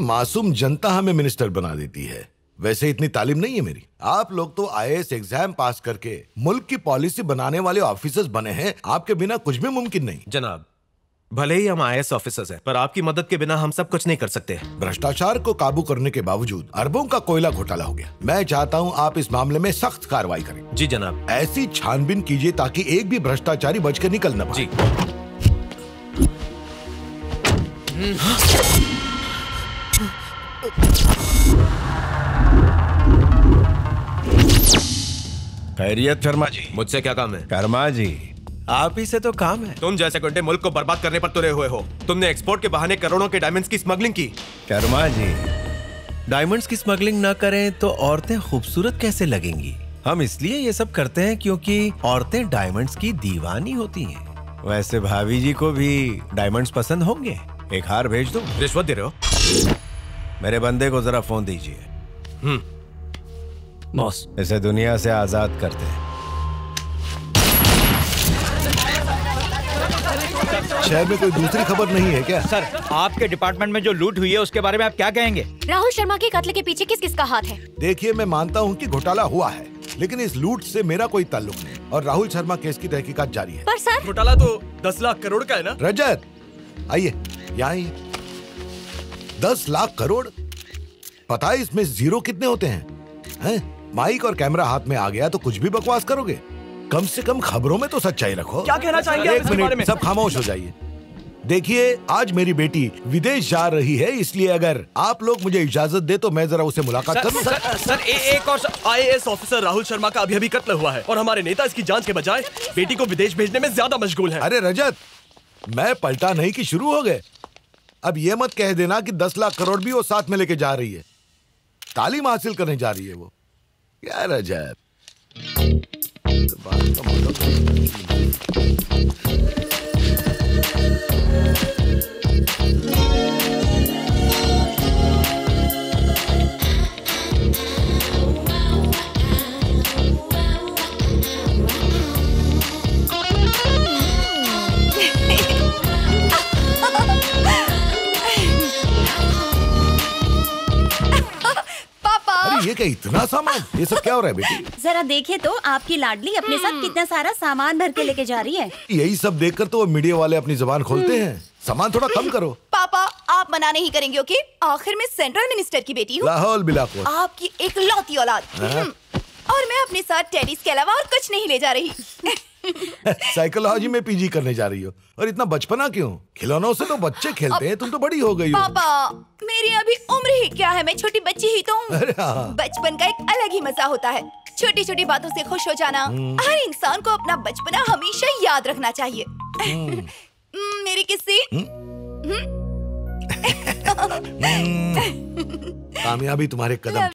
मासूम जनता हमें मिनिस्टर बना देती है। वैसे इतनी तालीम नहीं है मेरी। आप लोग तो आईएएस एग्जाम पास करके मुल्क की पॉलिसी बनाने वाले ऑफिसर्स बने हैं। आपके बिना कुछ भी मुमकिन नहीं। जनाब, भले ही हम आईएएस ऑफिसर्स हैं, पर आपकी मदद के बिना हम सब कुछ नहीं कर सकते। भ्रष्टाचार को काबू करने के बावजूद अरबों का कोयला घोटाला हो गया। मैं चाहता हूं आप इस मामले में सख्त कार्रवाई करें। जी जनाब। ऐसी छानबीन कीजिए ताकि एक भी भ्रष्टाचारी बचकर निकल न पाए। जी। खैरियत शर्मा जी। मुझसे क्या काम है? शर्मा जी, आप ही से तो काम है। तुम जैसे गुंडे मुल्क को बर्बाद करने पर तुले हुए हो। तुमने एक्सपोर्ट के बहाने करोड़ों के डायमंड्स की स्मगलिंग की। शर्मा जी, डायमंड्स की स्मगलिंग ना करें तो औरतें खूबसूरत कैसे लगेंगी? हम इसलिए ये सब करते हैं क्योंकि औरतें डायमंड्स की दीवानी होती हैं। वैसे भाभी जी को भी डायमंड्स पसंद होंगे। एक हार भेज दो। रिश्वत दे रहे हो? मेरे बंदे को जरा फोन दीजिए। बॉस, इसे दुनिया से आजाद करते हैं। शहर में कोई दूसरी खबर नहीं है क्या? सर, आपके डिपार्टमेंट में जो लूट हुई है उसके बारे में आप क्या कहेंगे? राहुल शर्मा के कत्ल के पीछे किस किस का हाथ है? देखिए, मैं मानता हूं कि घोटाला हुआ है, लेकिन इस लूट से मेरा कोई ताल्लुक नहीं और राहुल शर्मा केस की तहकीकात जारी है। पर सर, घोटाला तो 10 लाख करोड़ का है ना? रजत, आइए यहाँ आइए। 10 लाख करोड़? पता है इसमें जीरो कितने होते हैं? माइक और कैमरा हाथ में आ गया तो कुछ भी बकवास करोगे? कम से कम खबरों में तो सच्चाई रखो। क्या कहना चाहेंगे आप एक इसके बारे में? मिनट, सब खामोश हो जाइए। देखिए, आज मेरी बेटी विदेश जा रही है, इसलिए अगर आप लोग मुझे इजाजत दे तो मैं जरा उसे मुलाकात करूं। सर, एक और आईएएस ऑफिसर राहुल शर्मा का अभी कत्ल हुआ है और हमारे नेता इसकी जांच के बजाय बेटी को विदेश भेजने में ज्यादा मशगूल है। अरे रजत, मैं पलटा नहीं कि शुरू हो गए। अब ये मत कह देना कि 10 लाख करोड़ भी वो साथ में लेके जा रही है। तालीम हासिल करने जा रही है वो। क्या रजत, बात का मतलब ये क्या इतना सामान? ये सब क्या हो रहा है बेटी? जरा देखे तो आपकी लाडली अपने साथ कितना सारा सामान भर के लेके जा रही है। यही सब देखकर तो वो मीडिया वाले अपनी जुबान खोलते हैं। सामान थोड़ा कम करो। पापा, आप मना नहीं करेंगे ओके? आखिर में सेंट्रल मिनिस्टर की बेटी हूँ। लाहौल बिलाकुल। आपकी इकलौती औलाद। और मैं अपने साथ टेनिस के अलावा और कुछ नहीं ले जा रही। साइकोलॉजी में पीजी करने जा रही हो और इतना बचपना क्यों? खिलौनों से तो बच्चे खेलते हैं, तुम तो बड़ी हो गई हो। पापा, मेरी अभी उम्र ही क्या है, मैं छोटी बच्ची ही तो हूँ। अरे हाँ। बचपन का एक अलग ही मजा होता है। छोटी छोटी बातों से खुश हो जाना। हर इंसान को अपना बचपना हमेशा याद रखना चाहिए। मेरी किस्सी। कामयाबी तुम्हारे कदम।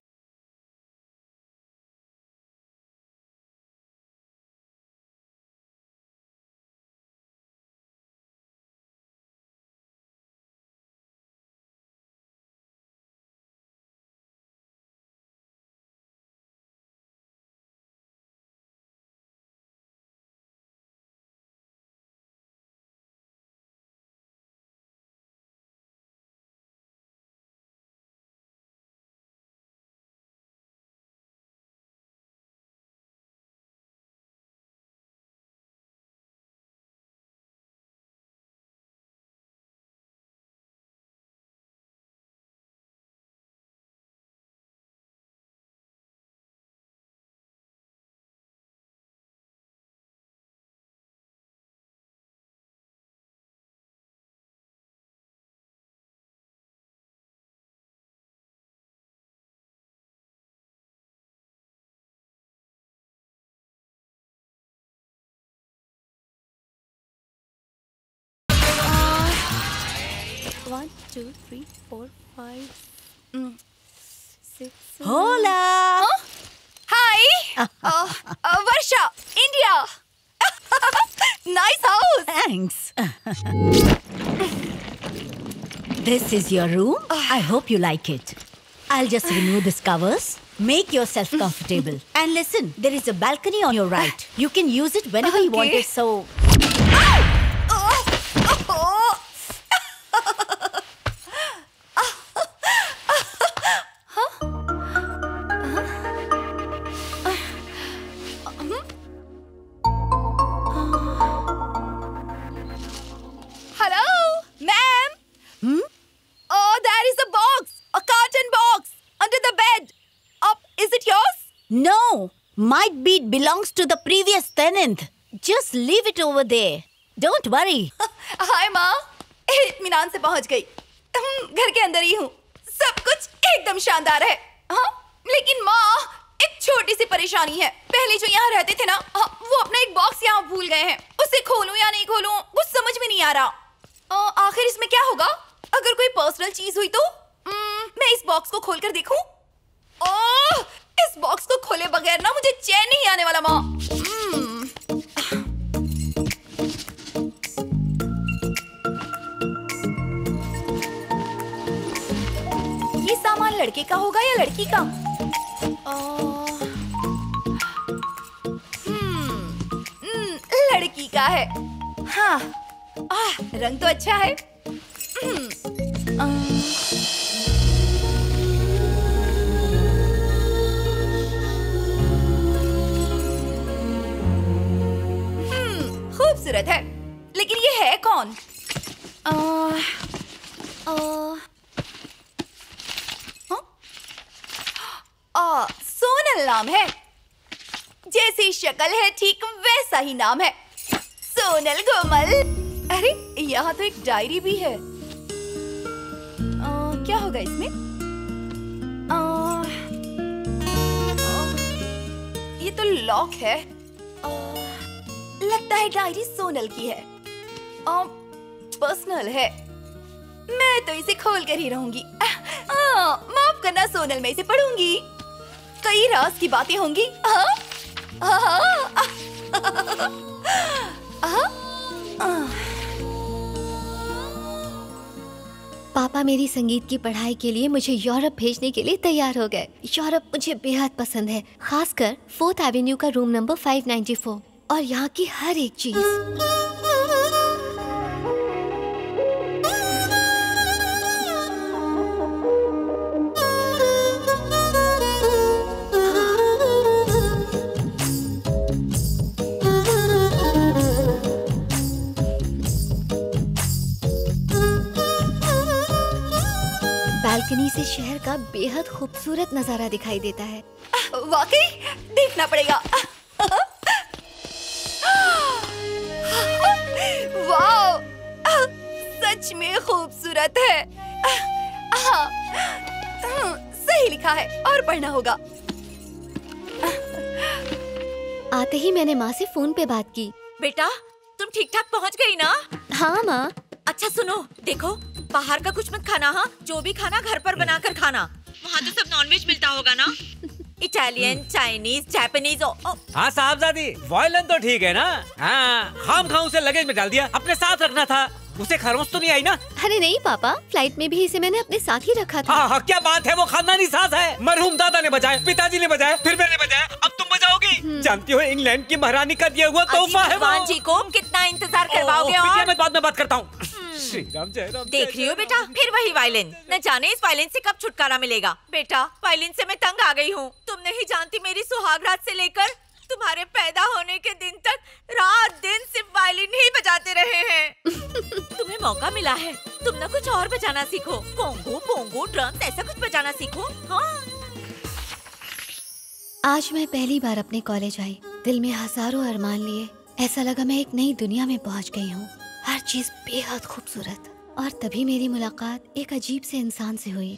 One, 2, 3, 4, 5, 6. Hola. Hi. Varsha, India. Nice house. Thanks. This is your room. I hope you like it. I'll just remove these covers. Make yourself comfortable. And listen, there is a balcony on your right. You can use it whenever you want it, so... No, my beat belongs to the previous tenant. Just leave it over there. Don't worry. हाय माँ, इत्मीनान से पहुँच गई। घर के अंदर ही हूँ। सब कुछ एकदम शानदार है। हाँ, लेकिन माँ, एक छोटी सी परेशानी है। पहले जो यहाँ रहते थे ना, वो अपना एक बॉक्स यहाँ भूल गए हैं। उसे खोलूं या नहीं खोलूं, कुछ समझ में नहीं आ रहा। आखिर इसमें क्या होगा? अगर कोई पर्सनल चीज हुई तो मैं इस बॉक्स को खोलकर देखूं? ओह, इस बॉक्स को खोले बगैर ना मुझे चैन नहीं आने वाला माँ। ये सामान लड़के का होगा या लड़की का? लड़की का है। हाँ, रंग तो अच्छा है। खूबसूरत है, लेकिन ये है कौन? सोनल नाम है। जैसी शक्ल है ठीक वैसा ही नाम है, सोनल कोमल। अरे यहाँ तो एक डायरी भी है। क्या होगा इसमें? ये तो लॉक है। लगता है डायरी सोनल की है। पर्सनल है। मैं तो इसे खोल कर ही रहूंगी। माफ करना सोनल, मैं इसे पढ़ूंगी। कई राज की बातें होंगी। पापा मेरी संगीत की पढ़ाई के लिए मुझे यूरोप भेजने के लिए तैयार हो गए। यूरोप मुझे बेहद पसंद है, खासकर 4th एवेन्यू का रूम नंबर 594 और यहाँ की हर एक चीज। बालकनी से शहर का बेहद खूबसूरत नजारा दिखाई देता है। वाकई देखना पड़ेगा। वाह, सच में खूबसूरत है। सही लिखा है और पढ़ना होगा। आते ही मैंने माँ से फोन पे बात की। बेटा, तुम ठीक ठाक पहुँच गई ना? हाँ माँ। अच्छा सुनो, देखो बाहर का कुछ मत खाना। हाँ, जो भी खाना घर पर बनाकर खाना। वहाँ तो सब नॉनवेज मिलता होगा ना? Italian, Chinese, Japanese. हाँ साहबजादी, वॉयलन तो ठीक है ना? हाँ, खाम खाम उसे लगेज में डाल दिया, अपने साथ रखना था। उसे खरोंच तो नहीं आई ना? अरे नहीं पापा, फ्लाइट में भी इसे मैंने अपने साथ ही रखा था। हाँ, क्या बात है, वो खानदानी सास है। मरहूम दादा ने बजाया, पिताजी ने बजाया, फिर मैंने बजाया, अब तुम बजाओगी। जानती हो इंग्लैंड की महारानी का दिया हुआ तोहफा है वो। जी को कितना इंतजार करवाओगे? और मैं बाद में बात करता हूँ। श्री राम जय राम। देख रही हो बेटा, फिर वही वायलिन। न जाने इस वायलिन से कब छुटकारा मिलेगा। बेटा, वायलिन से मैं तंग आ गई हूँ। तुम नहीं जानती, मेरी सुहागरात से लेकर तुम्हारे पैदा होने के दिन तक रात दिन सिर्फ वायलिन ही बजाते रहे हैं। तुम्हें मौका मिला है, तुम ना कुछ और बजाना सीखो। कोंगो, पोंगो, ड्रम्स, ऐसा कुछ बजाना सीखो। हाँ। आज मैं पहली बार अपने कॉलेज आई। दिल में हजारों अरमान लिए। ऐसा लगा मैं एक नई दुनिया में पहुंच गई हूँ। हर चीज बेहद खूबसूरत। और तभी मेरी मुलाकात एक अजीब से इंसान से हुई।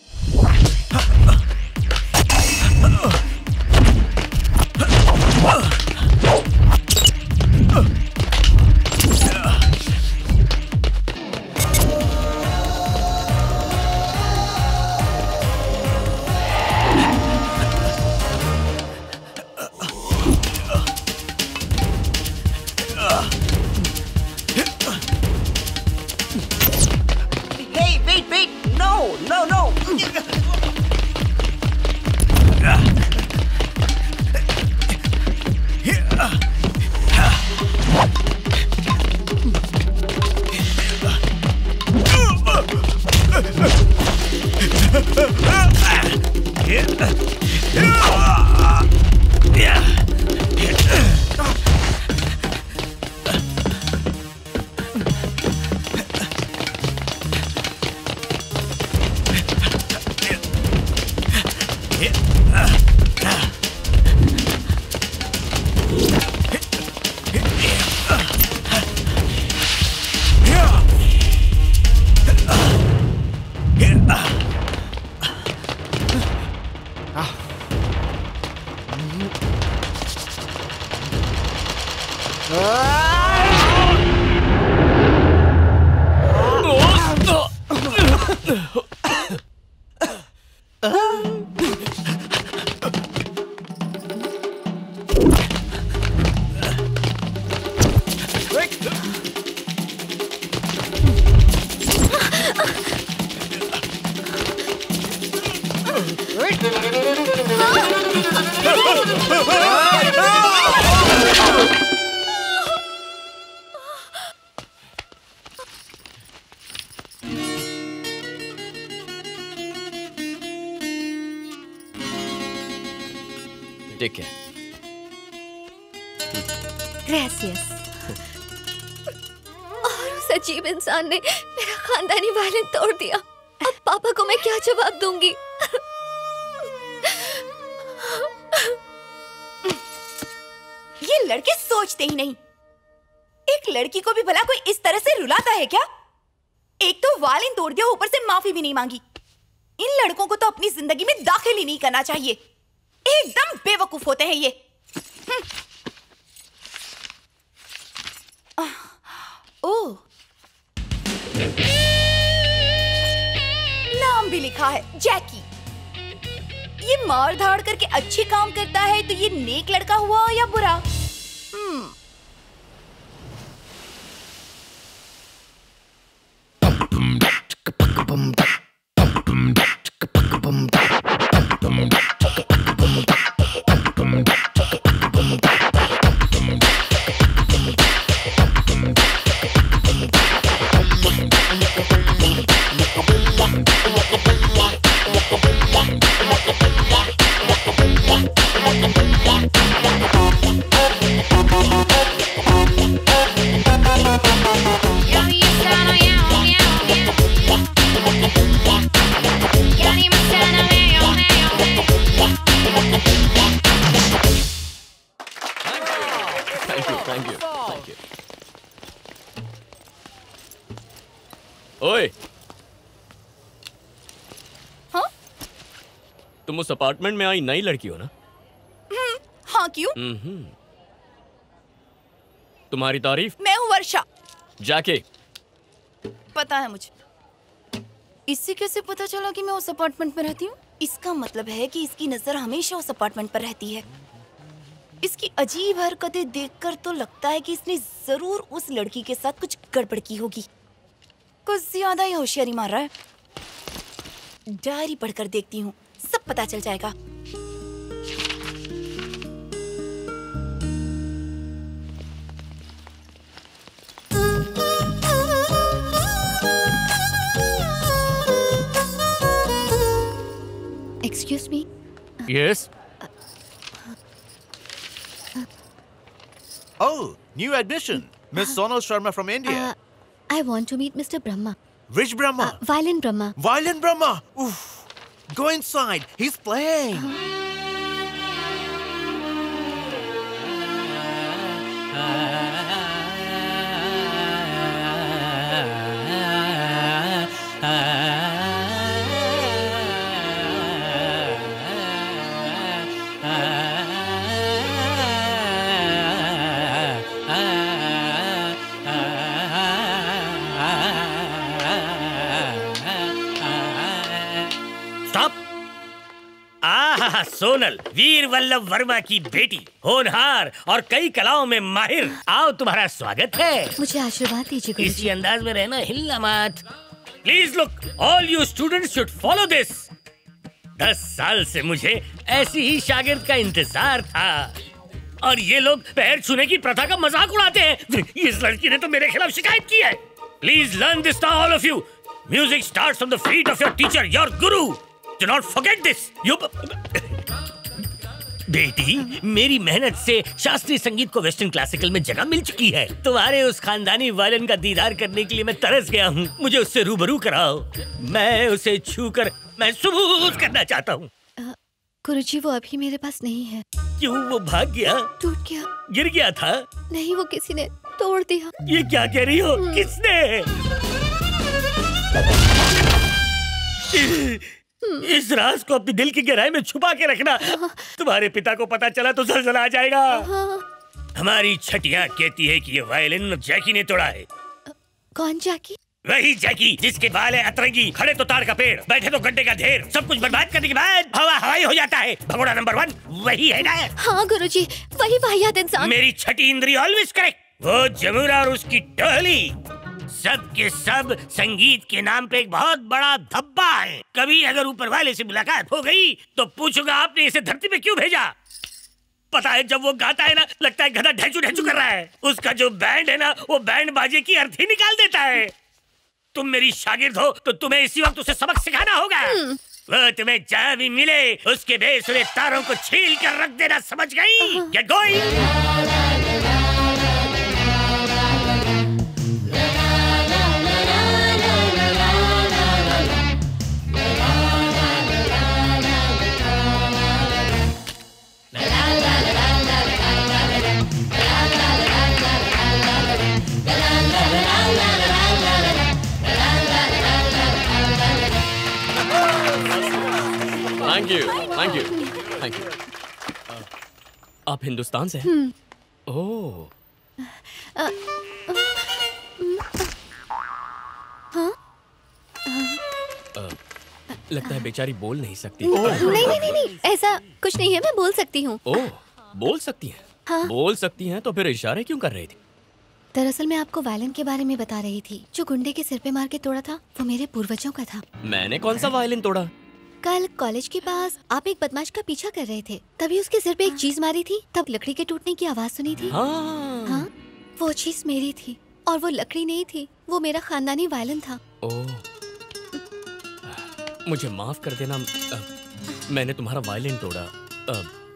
ठीक है। ग्रेसियस। और उस अजीब इंसान ने मेरा खानदानी वायलिन तोड़ दिया। अब पापा को मैं क्या जवाब दूंगी? ये लड़के सोचते ही नहीं। एक लड़की को भी भला कोई इस तरह से रुलाता है क्या? एक तो वायलिन तोड़ दिया, ऊपर से माफी भी नहीं मांगी। इन लड़कों को तो अपनी जिंदगी में दाखिल ही नहीं करना चाहिए। एकदम बेवकूफ होते हैं ये। ओह, नाम भी लिखा है, जैकी। ये मार धाड़ करके अच्छे काम करता है, तो ये नेक लड़का हुआ या बुरा? ओए, हाँ? तुम उस अपार्टमेंट में आई नई लड़की हो ना? हाँ, क्यों? तुम्हारी तारीफ? मैं हूँ वर्षा। जाके पता है मुझे। इससे कैसे पता चला कि मैं उस अपार्टमेंट में रहती हूँ? इसका मतलब है कि इसकी नजर हमेशा उस अपार्टमेंट पर रहती है। इसकी अजीब हरकतें देखकर तो लगता है कि इसने जरूर उस लड़की के साथ कुछ गड़बड़ की होगी। कुछ ज्यादा ही होशियारी मार रहा है। डायरी पढ़कर देखती हूँ, सब पता चल जाएगा। Excuse me? Yes? Oh, new admission. Miss Sonal Sharma from India. I want to meet Mr. Brahma. Which Brahma? Violin Brahma. Violin Brahma? Oof. Go inside. He's playing. Sonal, वीर वल्लभ वर्मा की बेटी, होनहार और कई कलाओं में माहिर। आओ, तुम्हारा स्वागत है। मुझे आशीर्वाद दीजिए गुरुजी। इसी अंदाज में रहना, हिलना मत। Please look, all you students should follow this. 10 साल से मुझे ऐसी ही शागिर्द का इंतजार था और ये लोग पैर छूने की प्रथा का मजाक उड़ाते हैं। इस लड़की ने तो मेरे खिलाफ शिकायत की है। Please learn this now all of you. Music starts from the feet of your teacher, your guru. Do not forget this. बेटी, मेरी मेहनत से शास्त्रीय संगीत को वेस्टर्न क्लासिकल में जगह मिल चुकी है। तुम्हारे उस खानदानी वायलिन का दीदार करने के लिए मैं तरस गया हूँ। मुझे उससे रूबरू कराओ। मैं उसे छूकर महसूस करना चाहता हूँ। गुरुजी वो अभी मेरे पास नहीं है। क्यों, वो भाग गया? टूट गया। गिर गया था? नहीं, वो किसी ने तोड़ दिया। ये क्या कह रही हो? किसने? इस राज को अपने दिल की गहराई में छुपा के रखना। तुम्हारे पिता को पता चला तो जलजला आ जाएगा। हमारी छठियाँ कहती है कि ये वायलिन जैकी ने तोड़ा है। कौन जैकी? वही जैकी जिसके बाल है अतरंगी, खड़े तो ताड़ का पेड़, बैठे तो गड्ढे का ढेर, सब कुछ बर्बाद करने के बाद हवा हवाई हो जाता है। भगोड़ा नंबर 1 वही है ना? हाँ गुरुजी, वही वाहियात इंसान। मेरी छठी इंद्री ऑलवेज करेक्ट। वो जमुरा और उसकी टोली सब के सब संगीत के नाम पे एक बहुत बड़ा धब्बा है। कभी अगर ऊपर वाले से मुलाकात हो गई तो पूछूंगा आपने इसे धरती पे क्यों भेजा। पता है जब वो गाता है ना, लगता है गधा ढेंचू ढेंचू कर रहा है। उसका जो बैंड है ना, वो बैंड बाजे की अर्थी निकाल देता है। तुम मेरी शागिर्द हो तो तुम्हें इसी वक्त उसे सबक सिखाना होगा। वो तुम्हें जहाँ भी मिले उसके बेसुरे तारों को छील कर रख देना, समझ गई? Get going. Thank you. आप हिंदुस्तान से हैं? ओह। लगता है बेचारी बोल नहीं सकती। नहीं, ऐसा कुछ नहीं है, मैं बोल सकती हूँ। ओह, बोल सकती हैं? हाँ। बोल सकती हैं तो फिर इशारे क्यों कर रही थी? दरअसल मैं आपको वायलिन के बारे में बता रही थी। जो गुंडे के सिर पे मार के तोड़ा था वो मेरे पूर्वजों का था। मैंने कौन सा वायलिन तोड़ा? कल कॉलेज के पास आप एक बदमाश का पीछा कर रहे थे, तभी उसके सिर पे एक चीज मारी थी, तब लकड़ी के टूटने की आवाज सुनी थी। हाँ, वो चीज मेरी थी और वो लकड़ी नहीं थी, वो मेरा खानदानी वायलिन था। ओह, मुझे माफ कर देना, मैंने तुम्हारा वायलिन तोड़ा।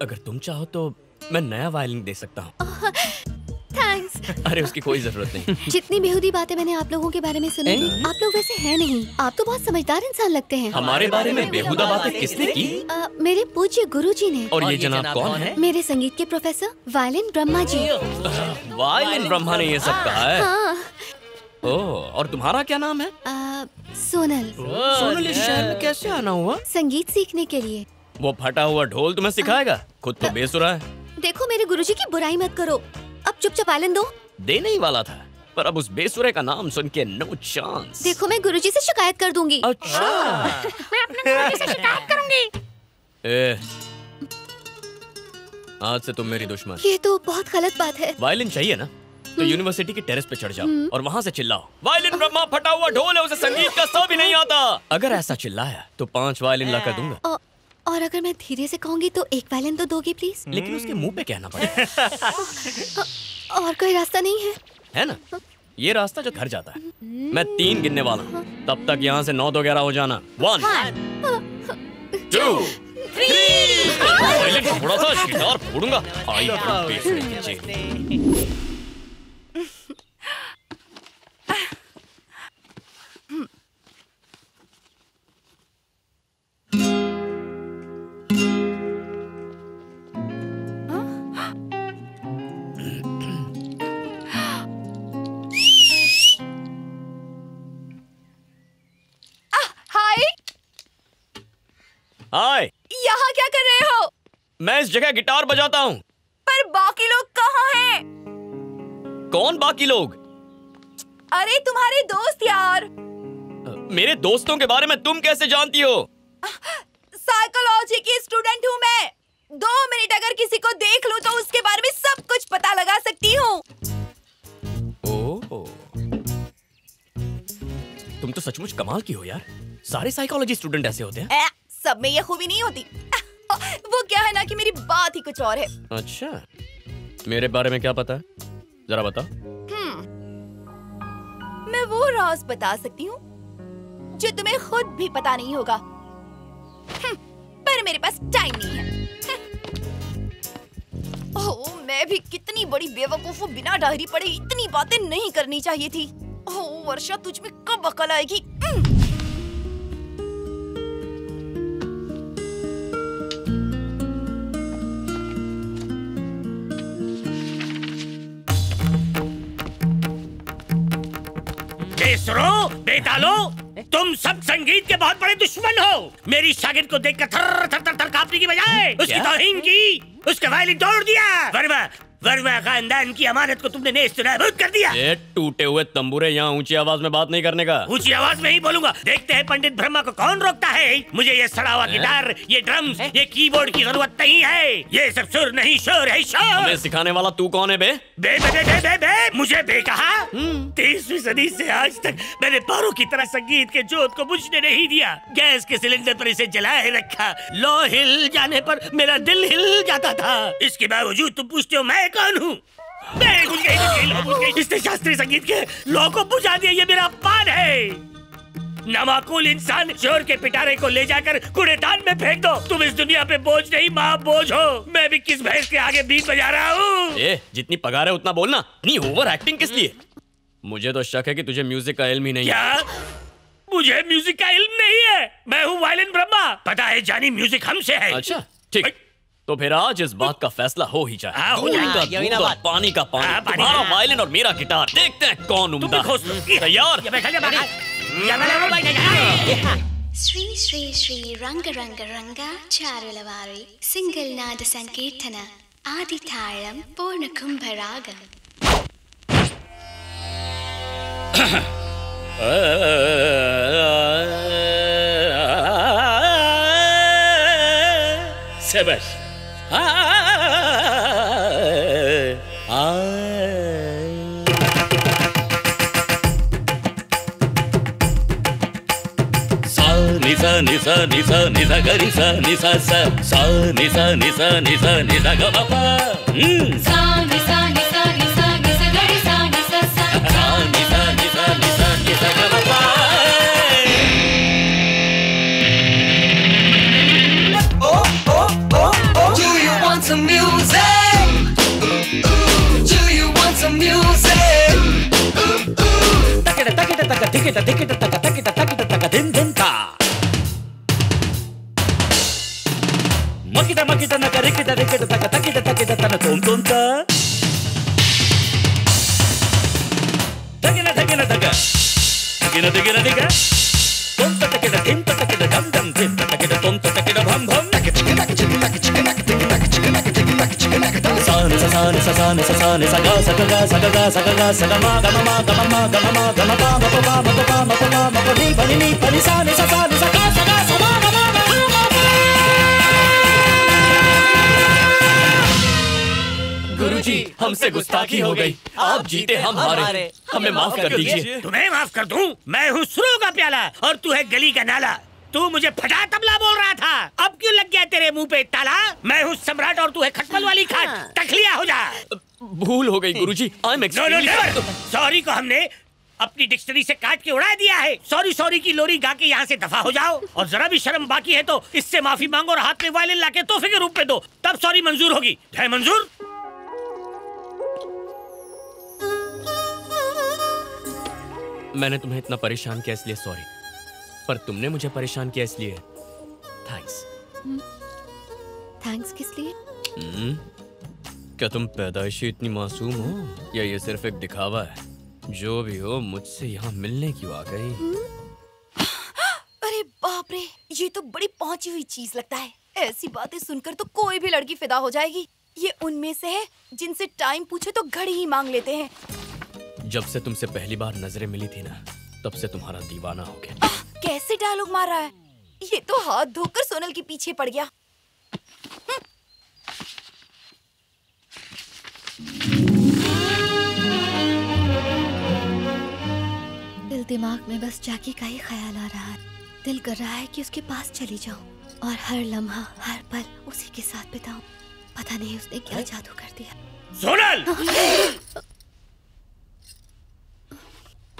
अगर तुम चाहो तो मैं नया वायलिन दे सकता हूँ। थैंक्स। अरे उसकी कोई जरूरत नहीं। जितनी बेहुदी बातें मैंने आप लोगों के बारे में सुनी थी, आप लोग वैसे हैं नहीं। आप तो बहुत समझदार इंसान लगते हैं। हमारे बारे में बेहुदा बातें किसने की? मेरे पूज्य गुरुजी ने। और ये जनाब कौन है? मेरे संगीत के professor violin Brahma ji. Violin Brahma ने ये सब कहा है? हाँ। ओह, और तुम्हारा क्या नाम है? सोनल। सोनल इस शहर में कैसे आना हुआ? संगीत सीखने के लिए। वो फटा हुआ ढोल तुम्हें सिखाएगा? खुद तो बेसुरा है। देखो मेरे गुरुजी की बुराई मत करो, अब चुपचाप वायलिन दो। देने ही वाला था, पर अब उस बेसुरे का नाम सुन के नो चांस। देखो मैं गुरुजी से शिकायत कर दूंगी। अच्छा। मैं अपने गुरुजी से शिकायत करूंगी। आज से तुम मेरी दुश्मन। ये तो बहुत गलत बात है। वायलिन चाहिए ना तो यूनिवर्सिटी के टेरेस पे चढ़ जाओ और वहाँ से चिल्लाओ, वायलिन ब्रह्मा फटा हुआ ढोल है, उसे संगीत का सा भी नहीं आता। अगर ऐसा चिल्लाया तो 5 वायलिन ला कर दूंगा। और अगर मैं धीरे से कहूंगी तो एक वायलिन तो दोगे प्लीज? लेकिन उसके मुंह पे कहना पड़ेगा। और कोई रास्ता नहीं है ना? ये रास्ता जो घर जाता है। मैं 3 गिनने वाला हूँ, तब तक यहाँ से 9 2 11 हो जाना। 1 2 3। थोड़ा सा गिटार फोड़ूंगा। हाय, यहाँ क्या कर रहे हो? मैं इस जगह गिटार बजाता हूँ। पर बाकी लोग कहाँ हैं? कौन बाकी लोग? अरे तुम्हारे दोस्त यार। मेरे दोस्तों के बारे में तुम कैसे जानती हो? साइकोलॉजी की स्टूडेंट हूँ मैं। 2 मिनट अगर किसी को देख लूँ तो उसके बारे में सब कुछ पता लगा सकती हूँ। ओह, तुम तो सचमुच कमाल की हो यार। सारे साइकोलॉजी स्टूडेंट ऐसे होते हैं? सब में ये खूबी नहीं होती। वो क्या है ना कि मेरी बात ही कुछ और है। अच्छा, मेरे बारे में क्या पता है? जरा बताओ। मैं वो राज बता सकती हूँ जो तुम्हें खुद भी पता नहीं होगा। पर मेरे पास टाइम नहीं है। ओह, मैं भी कितनी बड़ी बेवकूफ हूँ, बिना डायरी पढ़े इतनी बातें नहीं करनी चाहिए थी। ओह वर्षा, तुझ में कब अकल आएगी? बेसुरो, बेतालो, तुम सब संगीत के बहुत बड़े दुश्मन हो। मेरी शागिर्द को देखकर थर थर थर थर कांपने की बजाय उसकी तौहीन की, उसका वायलिन तोड़ दिया। वर्मा खानदान की अमानत को तुमने नेस्तनाबूद कर दिया। ये टूटे हुए तंबूरे यहाँ ऊंची आवाज में बात नहीं करने का। ऊंची आवाज में ही बोलूंगा। देखते हैं पंडित ब्रह्मा को कौन रोकता है। मुझे ये सड़ा हुआ गिटार, ये ड्रम्स, ये कीबोर्ड की जरूरत नहीं है। ये सब सुर नहीं, शोर है शोर। हमें सिखाने वाला तू कौन है बे? बे बे बे बे बे मुझे बे कहा? 30वीं सदी से आज तक मैंने पारों की तरह संगीत के जोत को बुझने नहीं दिया। गैस के सिलेंडर पर इसे जलाए रखा। लो हिल जाने पर मेरा दिल हिल जाता था। इसके बावजूद तुम पूछते हो मैं कौन हूँ? इसने शास्त्रीय संगीत के लौ को बुझा दिया। ये मेरा अपमान है। नामाकूल इंसान, शोर के पिटारे को ले जाकर कूड़ेदान में फेंक दो। तुम इस दुनिया पे बोझ नहीं, माँ बोझ हो। मैं भी किस भैंस के आगे बीट बजा रहा हूँ। जितनी पगार है उतना बोलना। नहीं ओवर एक्टिंग किस लिए? मुझे तो शक है कि तुझे म्यूजिक का इल्म ही नहीं है। मुझे म्यूजिक का इल्म नहीं है। मैं हूँ वायलिन ब्रह्मा। पता है जानी म्यूजिक हमसे है। अच्छा ठीक, तो फिर आज इस बात का फैसला हो ही जाए। दूध और पानी का पानी, तुम्हारा वायलिन और मेरा गिटार। देखते हैं कौन उम्दा है। तैयार? శ్రీ శ్రీ శ్రీ రంగ రంగ రంగ చారుల వారి సింగిల్ నాద సంకీర్తన ఆది తాళం పూర్ణ కుంభరాగం. శభాష్. నిసా నిసా నిసా నిసా గరి సా నిసా సా సా నిసా నిసా నిసా నిసా గ ప సా నిసా నిసా నిసా నిసా గరి సా నిసా సా సా నిసా నిసా నిసా నిసా గ ప Do you want some music? Do you want some music? Takita takita taka tikita tikita taka takita takita taka din din ta. Makita makita naka rikita rikita taka takita takita tana tom tom ta. Takina takina taka. Takina takina taka. Tom ta takita tim ta takita dam dam tim ta takita tom ta takita bham bham. Sani sa sani sa sani sa sani sa ga sa ga ga sa ga ga sa ga ga sa ga ma ga ma ma ga ma ma ga ma ma ga ma pa ma pa ma ma pa ma pa ma ma pa ni pa ni pa ni sani sa sani sa ga sa ga sa ma ga ma ga ma ma. गुरुजी हमसे गुस्ताखी हो गई। आप जीते हम हारे, हमें माफ कर दीजिए। तुम्हें माफ कर दूं? मैं हूँ सुरों का प्याला और तू है गली का नाला। तू मुझे फटा तबला बोल रहा था, अब क्यों लग गया तेरे मुंह पे ताला? मैं हूँ सम्राट और तू है खटमल वाली खाट। तखलिया हो जा। भूल हो गई गुरुजी। आई एम एक्सट्रीमली सॉरी को हमने अपनी डिक्शनरी से काट के उड़ा दिया है। सॉरी सॉरी की लोरी गा के यहाँ से दफा हो जाओ। और जरा भी शर्म बाकी है तो इससे माफी मांगो और हाथ में वायलिन लाके तोहफे के रूप में दो, तब सॉरी मंजूर होगी। है मंजूर? मैंने तुम्हें इतना परेशान किया इसलिए सॉरी, पर तुमने मुझे परेशान किया इसलिए थैंक्स। थैंक्स किस लिए? क्या तुम पैदाइशी इतनी मासूम हो या ये सिर्फ एक दिखावा है? जो भी हो, मुझसे यहाँ मिलने क्यों आ गई? अरे बाप रे, ये तो बड़ी पहुंची हुई चीज लगता है। ऐसी बातें सुनकर तो कोई भी लड़की फिदा हो जाएगी। ये उनमें से है जिनसे टाइम पूछे तो घड़ी ही मांग लेते हैं। जब से तुमसे पहली बार नजरें मिली थी ना, तब से तुम्हारा दीवाना हो गया। कैसे डायलॉग मार रहा है? ये तो हाथ धोकर सोनल के पीछे पड़ गया। दिल दिमाग में बस जैकी का ही ख्याल आ रहा है। दिल कर रहा है कि उसके पास चली जाऊं और हर लम्हा हर पल उसी के साथ बिताऊं। पता नहीं उसने क्या जादू कर दिया। सोनल!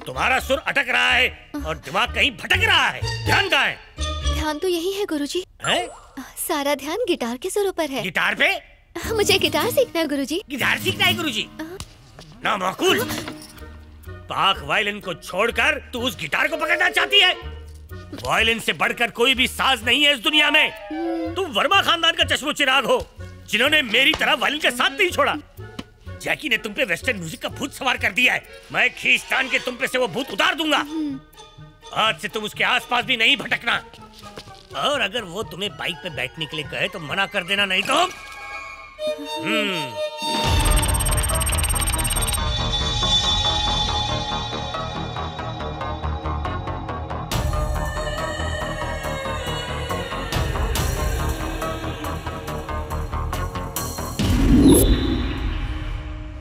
तुम्हारा सुर अटक रहा है और दिमाग कहीं भटक रहा है। ध्यान कहाँ है? ध्यान तो यही है गुरुजी। है? सारा ध्यान गिटार के सुरों पर है। गिटार पे? मुझे गिटार सीखना है गुरुजी। गिटार सीखना है गुरुजी? ना माकूल। पाक वायलिन को छोड़कर तू उस गिटार को पकड़ना चाहती है? वायलिन से बढ़कर कोई भी साज नहीं है इस दुनिया में। तुम वर्मा खानदान का चश्मो चिराग हो, जिन्होंने मेरी तरह वायलिन का साथ नहीं छोड़ा। जैकी ने तुम पे वेस्टर्न म्यूजिक का भूत सवार कर दिया है। मैं खींचतान के तुम पे से वो भूत उतार दूंगा। आज से तुम उसके आसपास भी नहीं भटकना। और अगर वो तुम्हें बाइक पे बैठने के लिए कहे तो मना कर देना, नहीं तो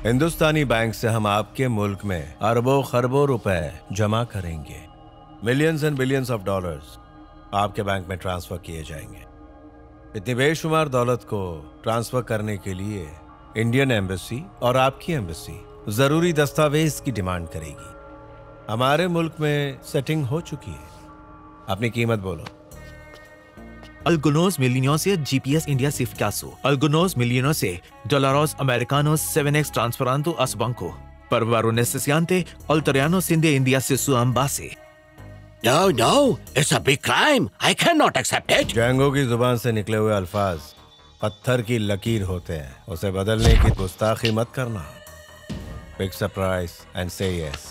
हिंदुस्तानी बैंक से हम आपके मुल्क में अरबों खरबों रुपए जमा करेंगे। Millions and billions of dollars आपके बैंक में ट्रांसफर किए जाएंगे। इतनी बेशुमार दौलत को ट्रांसफर करने के लिए इंडियन एम्बेसी और आपकी एम्बेसी जरूरी दस्तावेज की डिमांड करेगी। हमारे मुल्क में सेटिंग हो चुकी है। अपनी कीमत बोलो। Algunos millones de GPS India Swift caso. Algunos millones de dólares americanos 7x transferando a su banco. Para varonesiante alteranos de India se su base. No, no, it's a big crime. I cannot accept it. जंगों की जुबान से निकले हुए अल्फाज पत्थर की लकीर होते हैं। उसे बदलने की गुस्ताखी मत करना। Fix a price and say yes.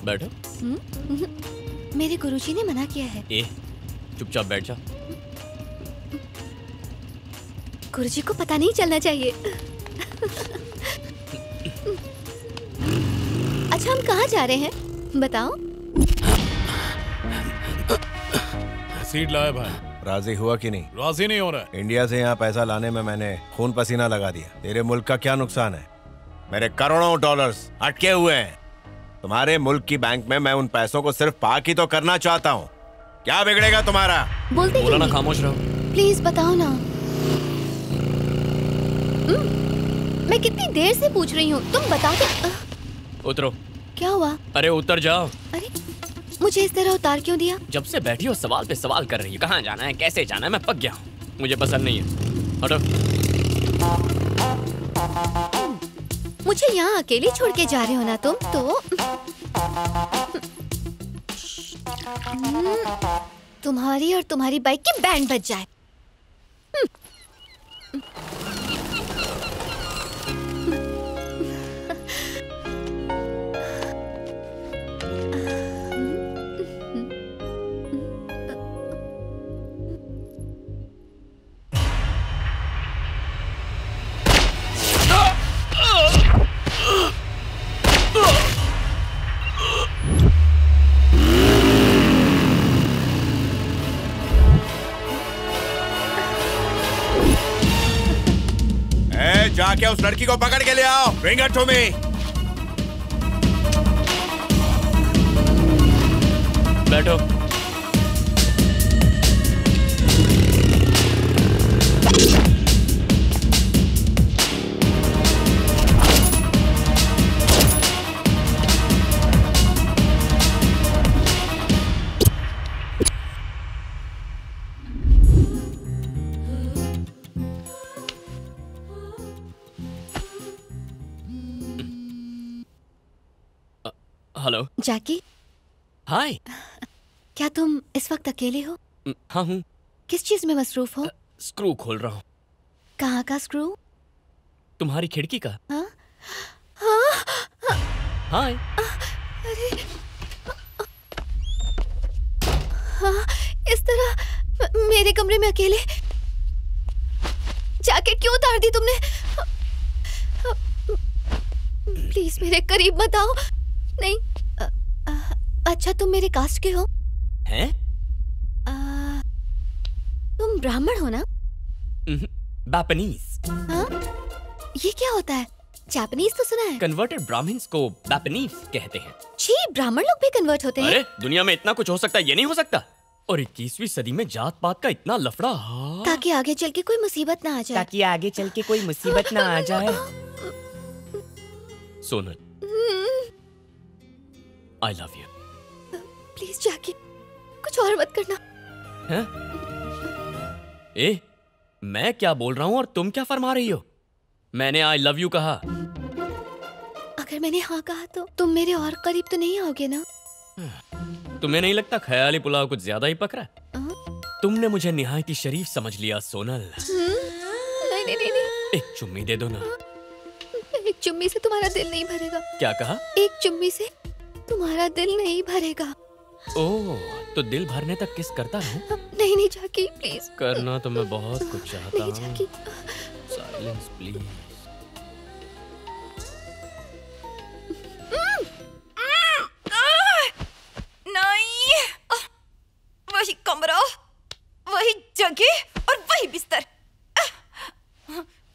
बैठो। मेरे गुरुजी ने मना किया है। ए, चुपचाप बैठ जा। गुरुजी को पता नहीं चलना चाहिए। अच्छा, हम कहाँ जा रहे हैं बताओ? सीट लाया भाई। राजी हुआ कि नहीं? राजी नहीं हो रहा। इंडिया से यहाँ पैसा लाने में मैंने खून पसीना लगा दिया। तेरे मुल्क का क्या नुकसान है? मेरे करोड़ों डॉलर्स अटके हुए हैं। तुम्हारे मुल्क की बैंक में मैं उन पैसों को सिर्फ पार्क ही तो करना चाहता हूँ। क्या बिगड़ेगा तुम्हारा? बोलते बोला ना, खामोश रहो। प्लीज बताओ ना। मैं कितनी देर से पूछ रही हूँ, तुम बता दो। उतरो। क्या हुआ? अरे उतर जाओ। अरे मुझे इस तरह उतार क्यों दिया? जब से बैठी हो सवाल पे सवाल कर रही है। कहाँ जाना है, कैसे जाना है, मैं पक गया हूँ। मुझे पसंद नहीं है, हटो। मुझे यहाँ अकेले छोड़ के जा रहे हो ना तुम तो? तुम्हारी और तुम्हारी बाइक की बैंड बज जाए। जाके उस लड़की को पकड़ के ले आओ। Bring her to me. बैठो। हेलो जैकी। हाय। क्या तुम इस वक्त अकेले हो? हाँ हूँ। किस चीज में मसरूफ हो? स्क्रू खोल रहा हूँ। कहाँ का स्क्रू? तुम्हारी खिड़की का। हाँ? हाँ? हाय। अरे हाँ, इस तरह मेरे कमरे में अकेले। जैकेट क्यों उतार दी तुमने? प्लीज मेरे करीब मत आओ। नहीं। अच्छा, तुम मेरे कास्ट के हो? हैं? तुम ब्राह्मण हो ना? जापानीज। हाँ? ये क्या होता है? जापानीज तो सुना है। कन्वर्टेड ब्राह्मण्स को जापानीज कहते हैं। छी, ब्राह्मण लोग भी कन्वर्ट होते हैं? अरे दुनिया में इतना कुछ हो सकता है, ये नहीं हो सकता। और 21वीं सदी में जात पात का इतना लफड़ा। ताकि आगे चल के कोई मुसीबत ना आ जाए। ताकि आगे चल के कोई मुसीबत ना आ जाए। Sonal, I love you. Please Jackie, कुछ और मत करना। हैं? ए, मैं क्या बोल रहा हूँ और तुम क्या फरमा रही हो? मैंने आई लव यू कहा। अगर मैंने हाँ कहा तो तुम मेरे और करीब तो नहीं आओगे ना? तुम्हें नहीं लगता ख्याली पुलाव कुछ ज्यादा ही पक रहा है? तुमने मुझे निहायत ही शरीफ समझ लिया सोनल। नहीं नहीं नहीं। एक चुम्मी दे दो ना। एक चुम्मी से तुम्हारा दिल नहीं भरेगा। क्या कहा? एक चुम्मी से तुम्हारा दिल नहीं भरेगा। ओह, तो दिल भरने तक किस करता हूँ? नहीं नहीं जाकी प्लीज। करना तो मैं बहुत कुछ चाहता हूँ। नहीं जाकी। Silence please. नहीं, वही कमरा, वही जगह और वही बिस्तर।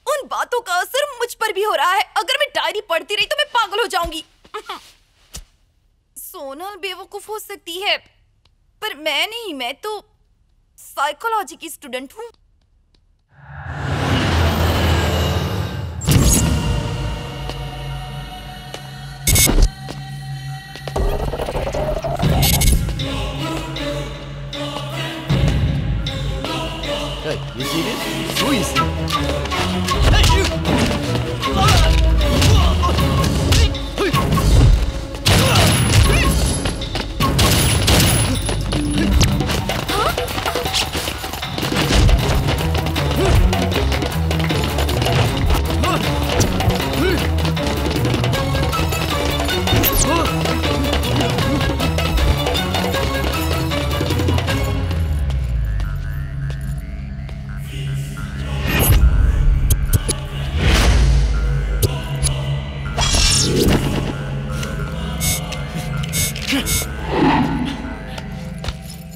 उन बातों का असर मुझ पर भी हो रहा है। अगर मैं डायरी पढ़ती रही तो मैं पागल हो जाऊंगी। सोनल बेवकूफ हो सकती है, पर मैं नहीं। मैं तो साइकोलॉजी की स्टूडेंट हूँ। Hey, you see this? Who is it?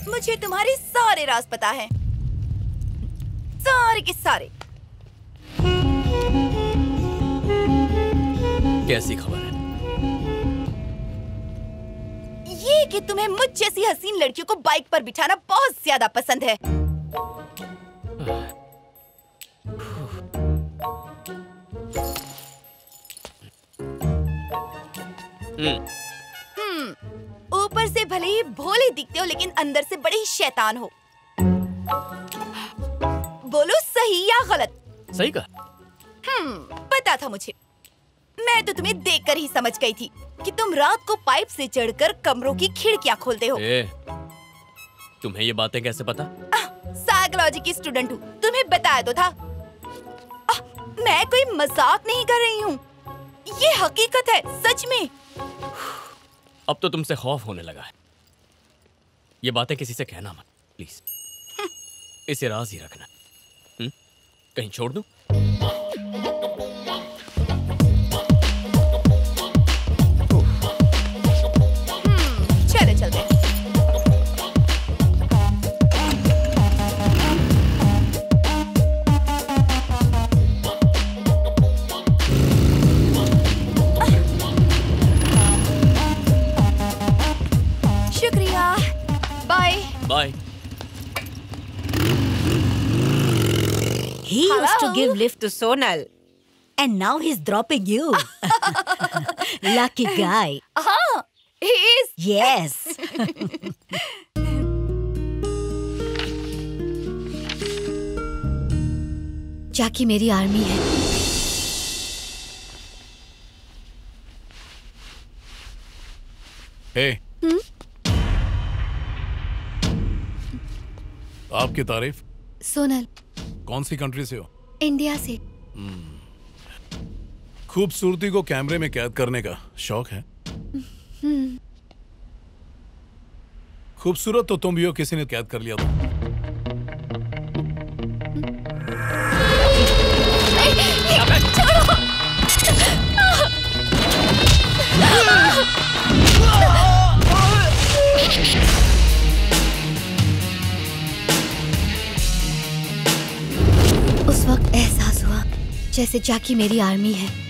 मुझे तुम्हारे सारे राज पता है, सारे के सारे। कैसी खबर है? ये कि तुम्हें मुझ जैसी हसीन लड़कियों को बाइक पर बिठाना बहुत ज्यादा पसंद है। ऊपर से भले ही भोले दिखते हो, लेकिन अंदर से बड़े ही शैतान हो। बोलो सही या गलत? सही कहा। पता था मुझे। मैं तो तुम्हें देखकर ही समझ गई थी कि तुम रात को पाइप से चढ़कर कमरों की खिड़कियां खोलते हो। तुम्हें ये बातें कैसे पता? साइकोलॉजी की स्टूडेंट हूँ, तुम्हें बताया तो था। मैं कोई मजाक नहीं कर रही हूँ, ये हकीकत है, सच में। अब तो तुमसे खौफ होने लगा है। ये बातें किसी से कहना मत, प्लीज। इसे राज ही रखना। कहीं छोड़ दूं? चले चलते हैं। शुक्रिया, bye bye. He used to give lift to Sonal, and now he's dropping you. Lucky guy. He is. Yes. जाकी मेरी आर्मी है। हे, आपकी तारीफ। सोनल। कौन सी कंट्री से हो? इंडिया से। खूबसूरती को कैमरे में कैद करने का शौक है? खूबसूरत तो तुम भी हो, किसी ने कैद कर लिया तो। उस वक्त एहसास हुआ जैसे जाकी मेरी आर्मी है।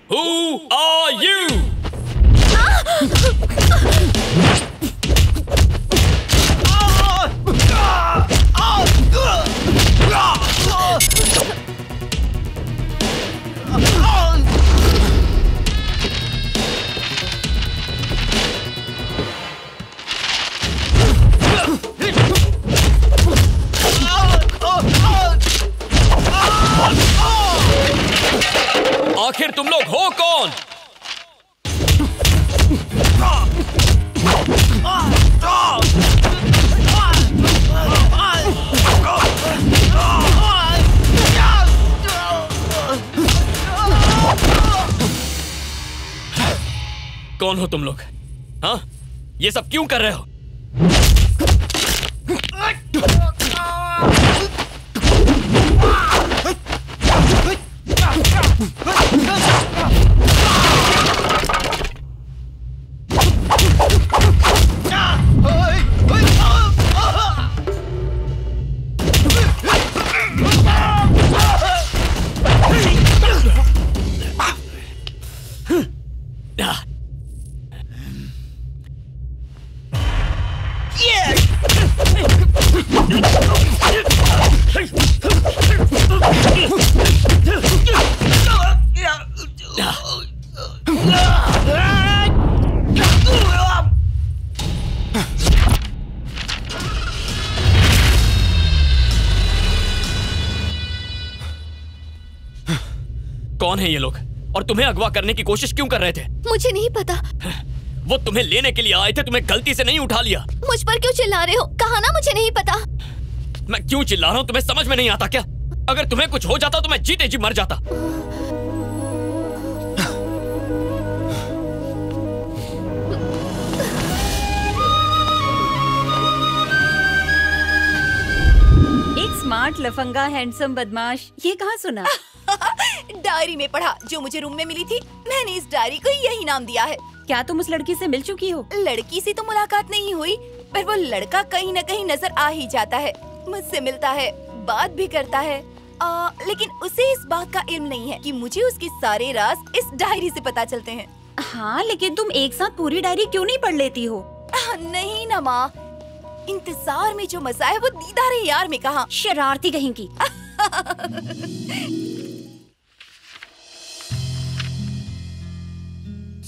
Who are you? आखिर तुम लोग हो कौन? कौन हो तुम लोग? हाँ, ये सब क्यों कर रहे हो? कौन है ये लोग और तुम्हें अगवा करने की कोशिश क्यों कर रहे थे? मुझे नहीं पता। वो तुम्हें लेने के लिए आए थे, तुम्हें गलती से नहीं उठा लिया। मुझ पर क्यों चिल्ला रहे हो? कहा ना मुझे नहीं पता। मैं क्यों चिल्ला रहा हूँ तुम्हें समझ में नहीं आता क्या? अगर तुम्हें कुछ हो जाता तो मैं जीते जी मर जाता। एक स्मार्ट लफंगा हैंडसम बदमाश, ये कहाँ सुना? डायरी में पढ़ा जो मुझे रूम में मिली थी। मैंने इस डायरी को यही नाम दिया है। क्या तुम उस लड़की से मिल चुकी हो? लड़की से तो मुलाकात नहीं हुई, पर वो लड़का कहीं न कहीं नजर आ ही जाता है। मुझसे मिलता है, बात भी करता है, लेकिन उसे इस बात का इल्म नहीं है कि मुझे उसके सारे राज इस डायरी से पता चलते हैं। हाँ, लेकिन तुम एक साथ पूरी डायरी क्यों नहीं पढ़ लेती हो? नहीं ना माँ, इंतजार में जो मजा है वो दीदार यार में कहाँ। शरारती कहीं की।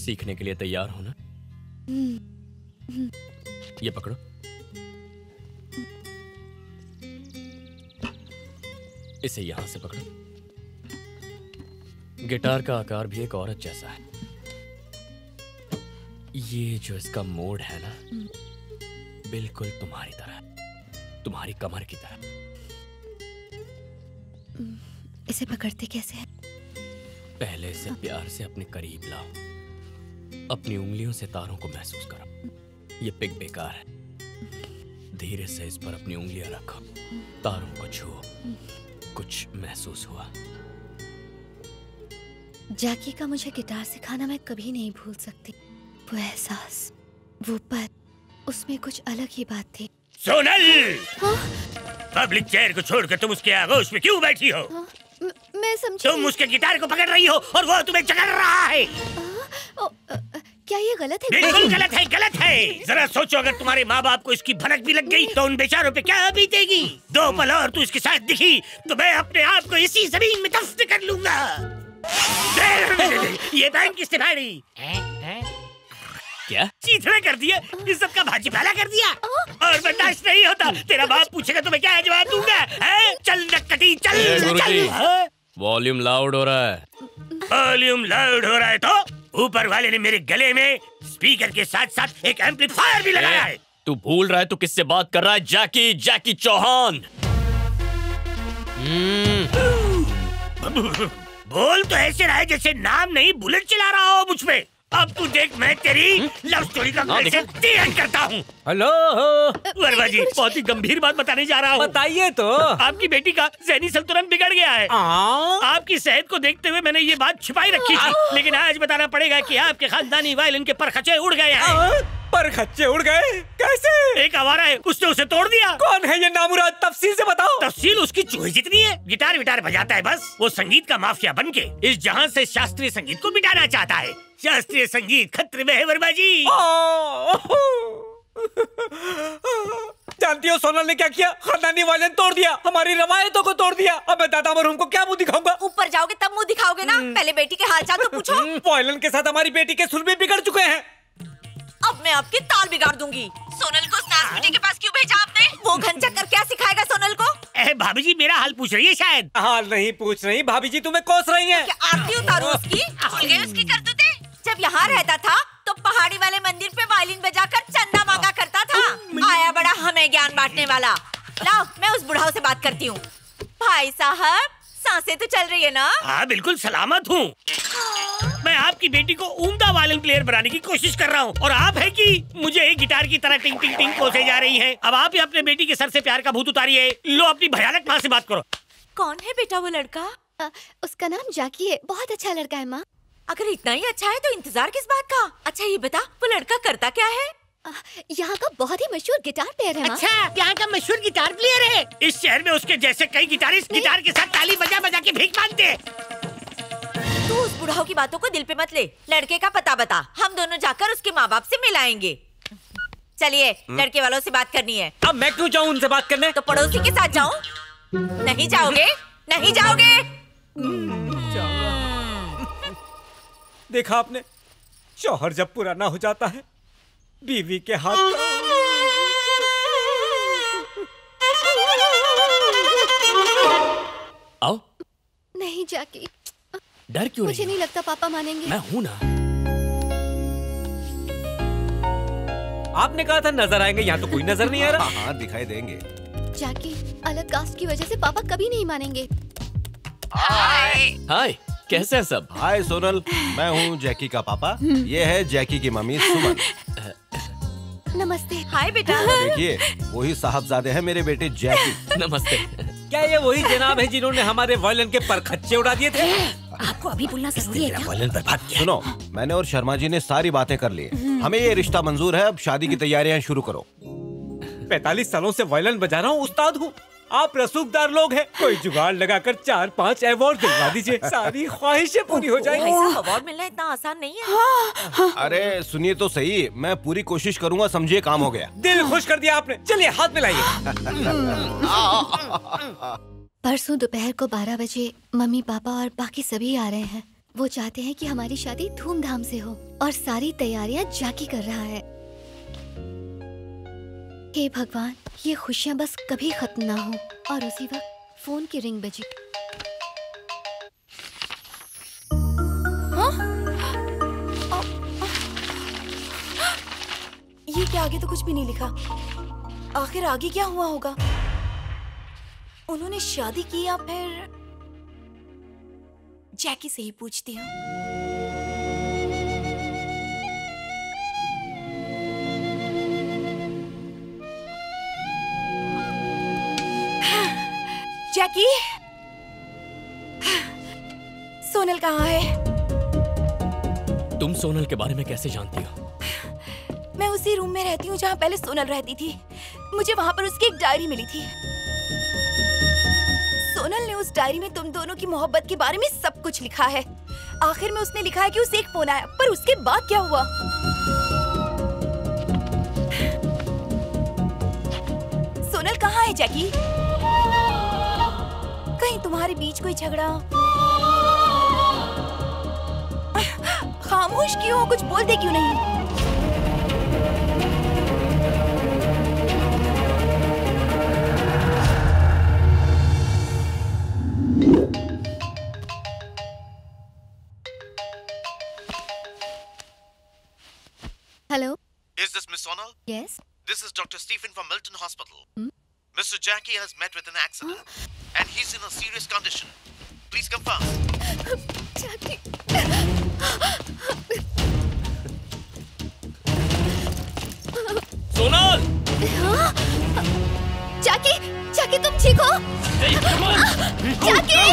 सीखने के लिए तैयार हो ना? ये पकड़ो। इसे यहां से पकड़ो। गिटार का आकार भी एक औरत जैसा है। ये जो इसका मोड़ है ना, बिल्कुल तुम्हारी तरह, तुम्हारी कमर की तरह। इसे पकड़ते कैसे हैं? पहले इसे प्यार से अपने करीब लाओ, अपनी उंगलियों से तारों को महसूस करो। ये पिक बेकार है। धीरे से इस पर अपनी उंगलियां रखो, तारों को छुओ। कुछ महसूस हुआ? जैकी का मुझे गिटार सिखाना मैं कभी नहीं भूल सकती। वो एहसास, वो पल, उसमें कुछ अलग ही बात थी। सोनल! पब्लिक चेयर को छोड़कर तुम उसके आगोश में क्यों बैठी हो? मैं समझी। तुम उसके गिटार को पकड़ रही हो और वो तुम्हें जकड़ रहा है। क्या ये गलत है? बिल्कुल गलत है, गलत है। जरा सोचो, अगर तुम्हारे माँ बाप को इसकी भनक भी लग गई तो उन बेचारों पे क्या बीतेगी। 2 पल और तू इसके साथ दिखी तो मैं अपने आप को इसी जमीन में दफन कर लूंगा। ये बैंक किसने फाड़ी? क्या? चीथड़ा कर दिया, इज्जत का भाजीपाला कर दिया। और बर्दाश्त नहीं होता। तेरा बाप पूछेगा तो मैं क्या जवाब दूंगा? चल नक्कटी, चल चल। वॉल्यूम लाउड हो रहा है। वॉल्यूम लाउड हो रहा है तो ऊपर वाले ने मेरे गले में स्पीकर के साथ साथ एक एम्पलीफायर भी लगाया है। तू भूल रहा है तू किससे बात कर रहा है? जैकी चौहान। बोल तो ऐसे रहा है जैसे नाम नहीं बुलेट चला रहा हो मुझ पे। अब तू देख, मैं तेरी लव स्टोरी का एंड करता हूँ। हेलो वर्मा जी, बहुत ही गंभीर बात बताने जा रहा हूँ। बताइए तो। आपकी बेटी का ज़हनी संतुलन बिगड़ गया है। आपकी सेहत को देखते हुए मैंने ये बात छिपाई रखी थी, लेकिन आज बताना पड़ेगा कि आपके खानदानी वायलिन के परखचे उड़ गए हैं। परखच्चे उड़ गए? कैसे? एक आवारा है, उसने उसे तोड़ दिया। कौन है ये नामुराद? तफसील से बताओ। तफसील उसकी चूहे जितनी है। गिटार विटार बजाता है बस। वो संगीत का माफिया बनके इस जहां से शास्त्रीय संगीत को मिटाना चाहता है। शास्त्रीय संगीत खतरे में है वर्मा जी। जानती हो सोनल ने क्या किया? खानदानी वायलिन तोड़ दिया, हमारी रवायतों को तोड़ दिया। अब मैं दादा मरहूम को क्या मुंह दिखाऊंगा? ऊपर जाओगे तब मुंह दिखाओगे ना। पहले बेटी के हाल चाल तो पूछो। वायलिन के साथ हमारी बेटी के सुर भी बिगड़ चुके हैं। अब मैं आपकी ताल बिगाड़ दूंगी। सोनल को स्नास बेटी के पास क्यों भेजा आपने? वो घन चक्कर क्या सिखाएगा सोनल को? भाभी जी मेरा हाल पूछ रही है शायद। हाल नहीं पूछ रही, भाभी जी तुम्हें कोस रही हैं। क्या आरती उतारो उसकी? भूल गए उसकी करतूतें? जब यहाँ रहता था तो पहाड़ी वाले मंदिर पे वायलिन बजाकर चंदा मांगा करता था। आया बड़ा हमें ज्ञान बांटने वाला। लाओ मैं उस बुढ़ाऊ से बात करती हूँ। भाई साहब सांसें तो चल रही है ना? हाँ बिल्कुल सलामत हूँ। मैं आपकी बेटी को उम्दा वायलिन प्लेयर बनाने की कोशिश कर रहा हूँ और आप है कि मुझे एक गिटार की तरह टिंग टिंग टिंग कोसे जा रही है। अब आप ही अपने बेटी के सर से प्यार का भूत उतारिए। लो अपनी भयानक माँ से बात करो। कौन है बेटा वो लड़का? उसका नाम जैकी है, बहुत अच्छा लड़का है माँ। अगर इतना ही अच्छा है तो इंतजार किस बात का? अच्छा ये बता वो लड़का करता क्या है? यहाँ का बहुत ही मशहूर गिटार प्लेयर है। अच्छा यहाँ का मशहूर गिटार प्लेयर है। इस शहर में उसके जैसे कई गिटारिस्ट गिटार के साथ ताली बजा बजा के भीख मांगते हैं। तू उस बुढ़ाऊ की बातों को दिल पे मत ले। लड़के का पता बता, हम दोनों जाकर उसके माँ बाप से मिलाएंगे। चलिए लड़के वालों से बात करनी है। अब मैं क्यों जाऊँ उनसे बात करने? तो पड़ोसी के साथ जाऊँ? नहीं जाओगे? नहीं जाओगे? देखा आपने, शौहर जब पुराना हो जाता है बीवी के हाथ आओ। नहीं जैकी, डर क्यों? मुझे नहीं लगता पापा मानेंगे। मैं हूँ ना। आपने कहा था नजर आएंगे, यहाँ तो कोई नजर नहीं आ रहा। हाँ दिखाई देंगे। जैकी, अलग कास्ट की वजह से पापा कभी नहीं मानेंगे। हाय, कैसे है सब? हाय सोनल, मैं हूँ जैकी का पापा। ये है जैकी की मम्मी सुमन। नमस्ते। हाय बेटा। देखिए वही साहबजादे हैं मेरे बेटे जैकी। नमस्ते। क्या ये वही जनाब है जिन्होंने हमारे वायलिन के परखच्चे उड़ा दिए थे? आपको अभी बोलना जरूरी है क्या? वायलिन बर्बाद किया। सुनो, मैंने और शर्मा जी ने सारी बातें कर ली। हमें ये रिश्ता मंजूर है, अब शादी की तैयारियां शुरू करो। 45 सालों से वायलिन बजा रहा हूँ, उस्ताद हूँ। आप रसूखदार लोग हैं, कोई जुगाड़ लगाकर 4-5 अवार्ड दिलवा दीजिए, सारी ख्वाहिशें पूरी हो जाएंगी। अवार्ड मिलना इतना आसान नहीं है। अरे सुनिए तो सही, मैं पूरी कोशिश करूंगा, समझिए काम हो गया। दिल खुश कर दिया आपने, चलिए हाथ मिलाइए। परसों दोपहर को 12 बजे मम्मी पापा और बाकी सभी आ रहे हैं। वो चाहते हैं कि हमारी शादी धूमधाम से हो और सारी तैयारियां जैकी कर रहा है। हे भगवान, ये खुशियां बस कभी खत्म ना हो। और उसी वक्त फोन की रिंग बजी। ये क्या, आगे तो कुछ भी नहीं लिखा। आखिर आगे क्या हुआ होगा? उन्होंने शादी की या फिर? जैकी से ही पूछती हूँ। जैकी, सोनल कहाँ है? तुम सोनल के बारे में कैसे जानती हो? मैं उसी रूम में रहती हूँ जहाँ पहले सोनल रहती थी। मुझे वहाँ पर उसकी एक डायरी मिली थी। सोनल ने उस डायरी में तुम दोनों की मोहब्बत के बारे में सब कुछ लिखा है। आखिर में उसने लिखा है कि उसे एक फोन आया, पर उसके बाद क्या हुआ? सोनल कहाँ है जैकी? कहीं तुम्हारे बीच कोई झगड़ा? खामोश क्यों हो? कुछ बोलते क्यों नहीं? Hello? Is this Miss Sonal? Yes. This is Dr. Stephen from Milton Hospital. Mr. Jackie has met with an accident and he's in a serious condition. Please come fast. Jackie. Sonal! जैकी, जैकी तुम ठीक हो? जैकी!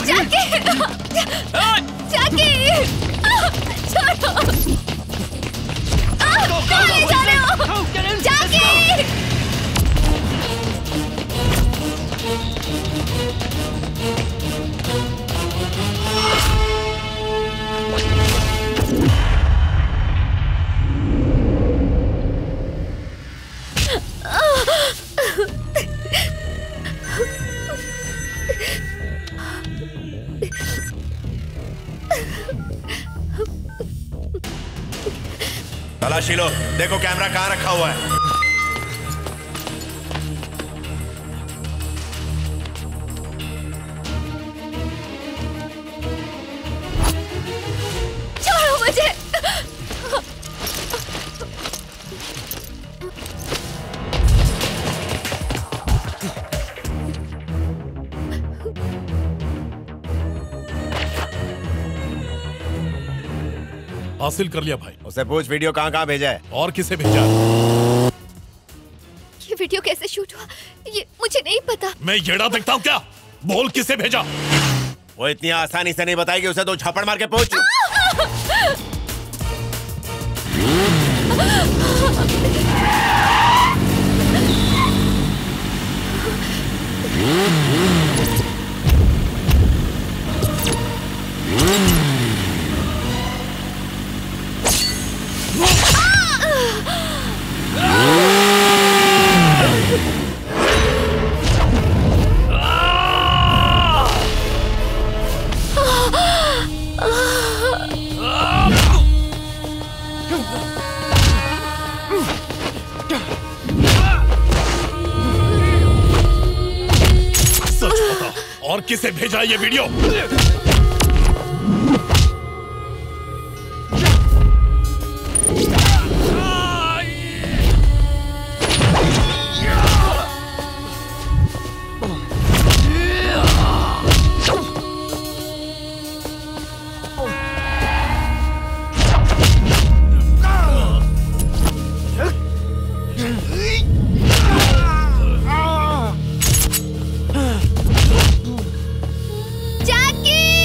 जैकी! जैकी! छोड़ो! कहाँ ले जा रहे हो? जैकी! तलाशी लो, देखो कैमरा कहाँ रखा हुआ है। हासिल कर लिया भाई। उसे पूछ वीडियो कहाँ भेजा है और किसे भेजा। ये वीडियो कैसे शूट हुआ ये मुझे नहीं पता। मैं येड़ा देखता हूँ क्या? बोल किसे भेजा। वो इतनी आसानी से नहीं बताएगी, उसे तो छापड़ मार के पूछ। सच बता और किसे भेजा ये वीडियो। जैकी!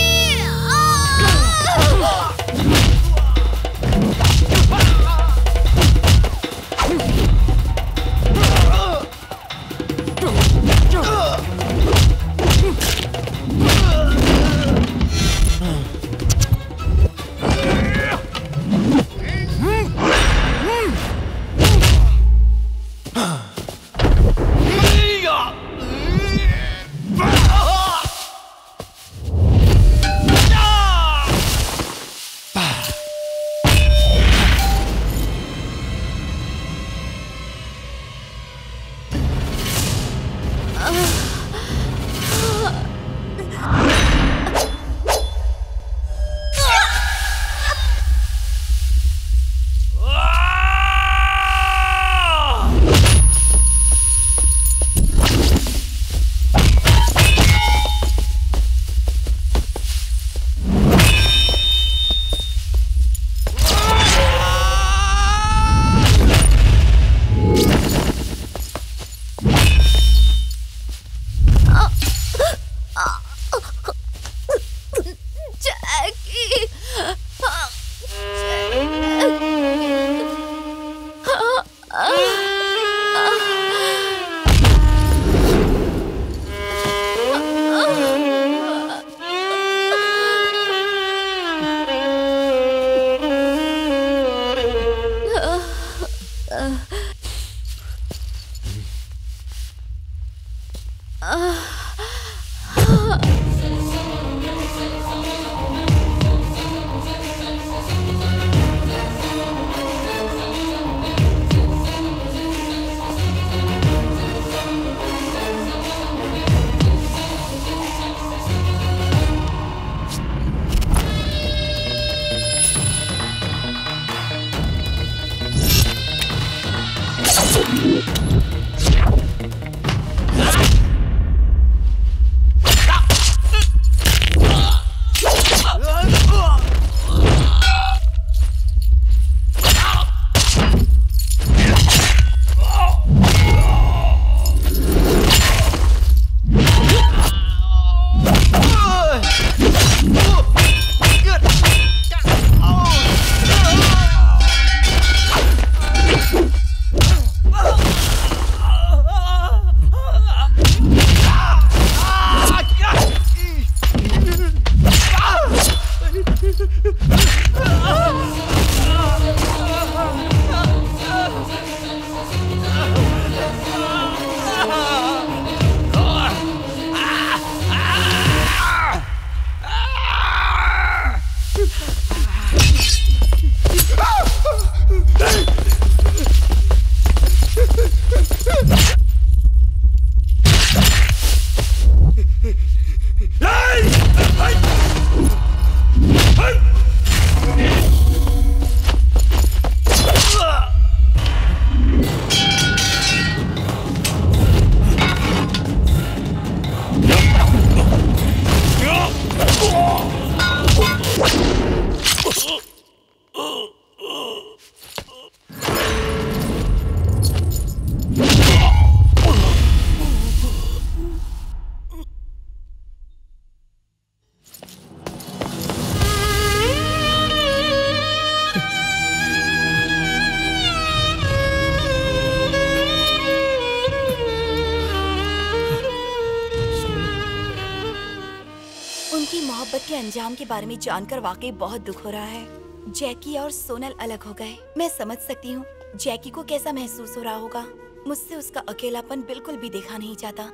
अंजाम के बारे में जानकर वाकई बहुत दुख हो रहा है। जैकी और सोनल अलग हो गए। मैं समझ सकती हूँ जैकी को कैसा महसूस हो रहा होगा। मुझसे उसका अकेलापन बिल्कुल भी देखा नहीं जाता।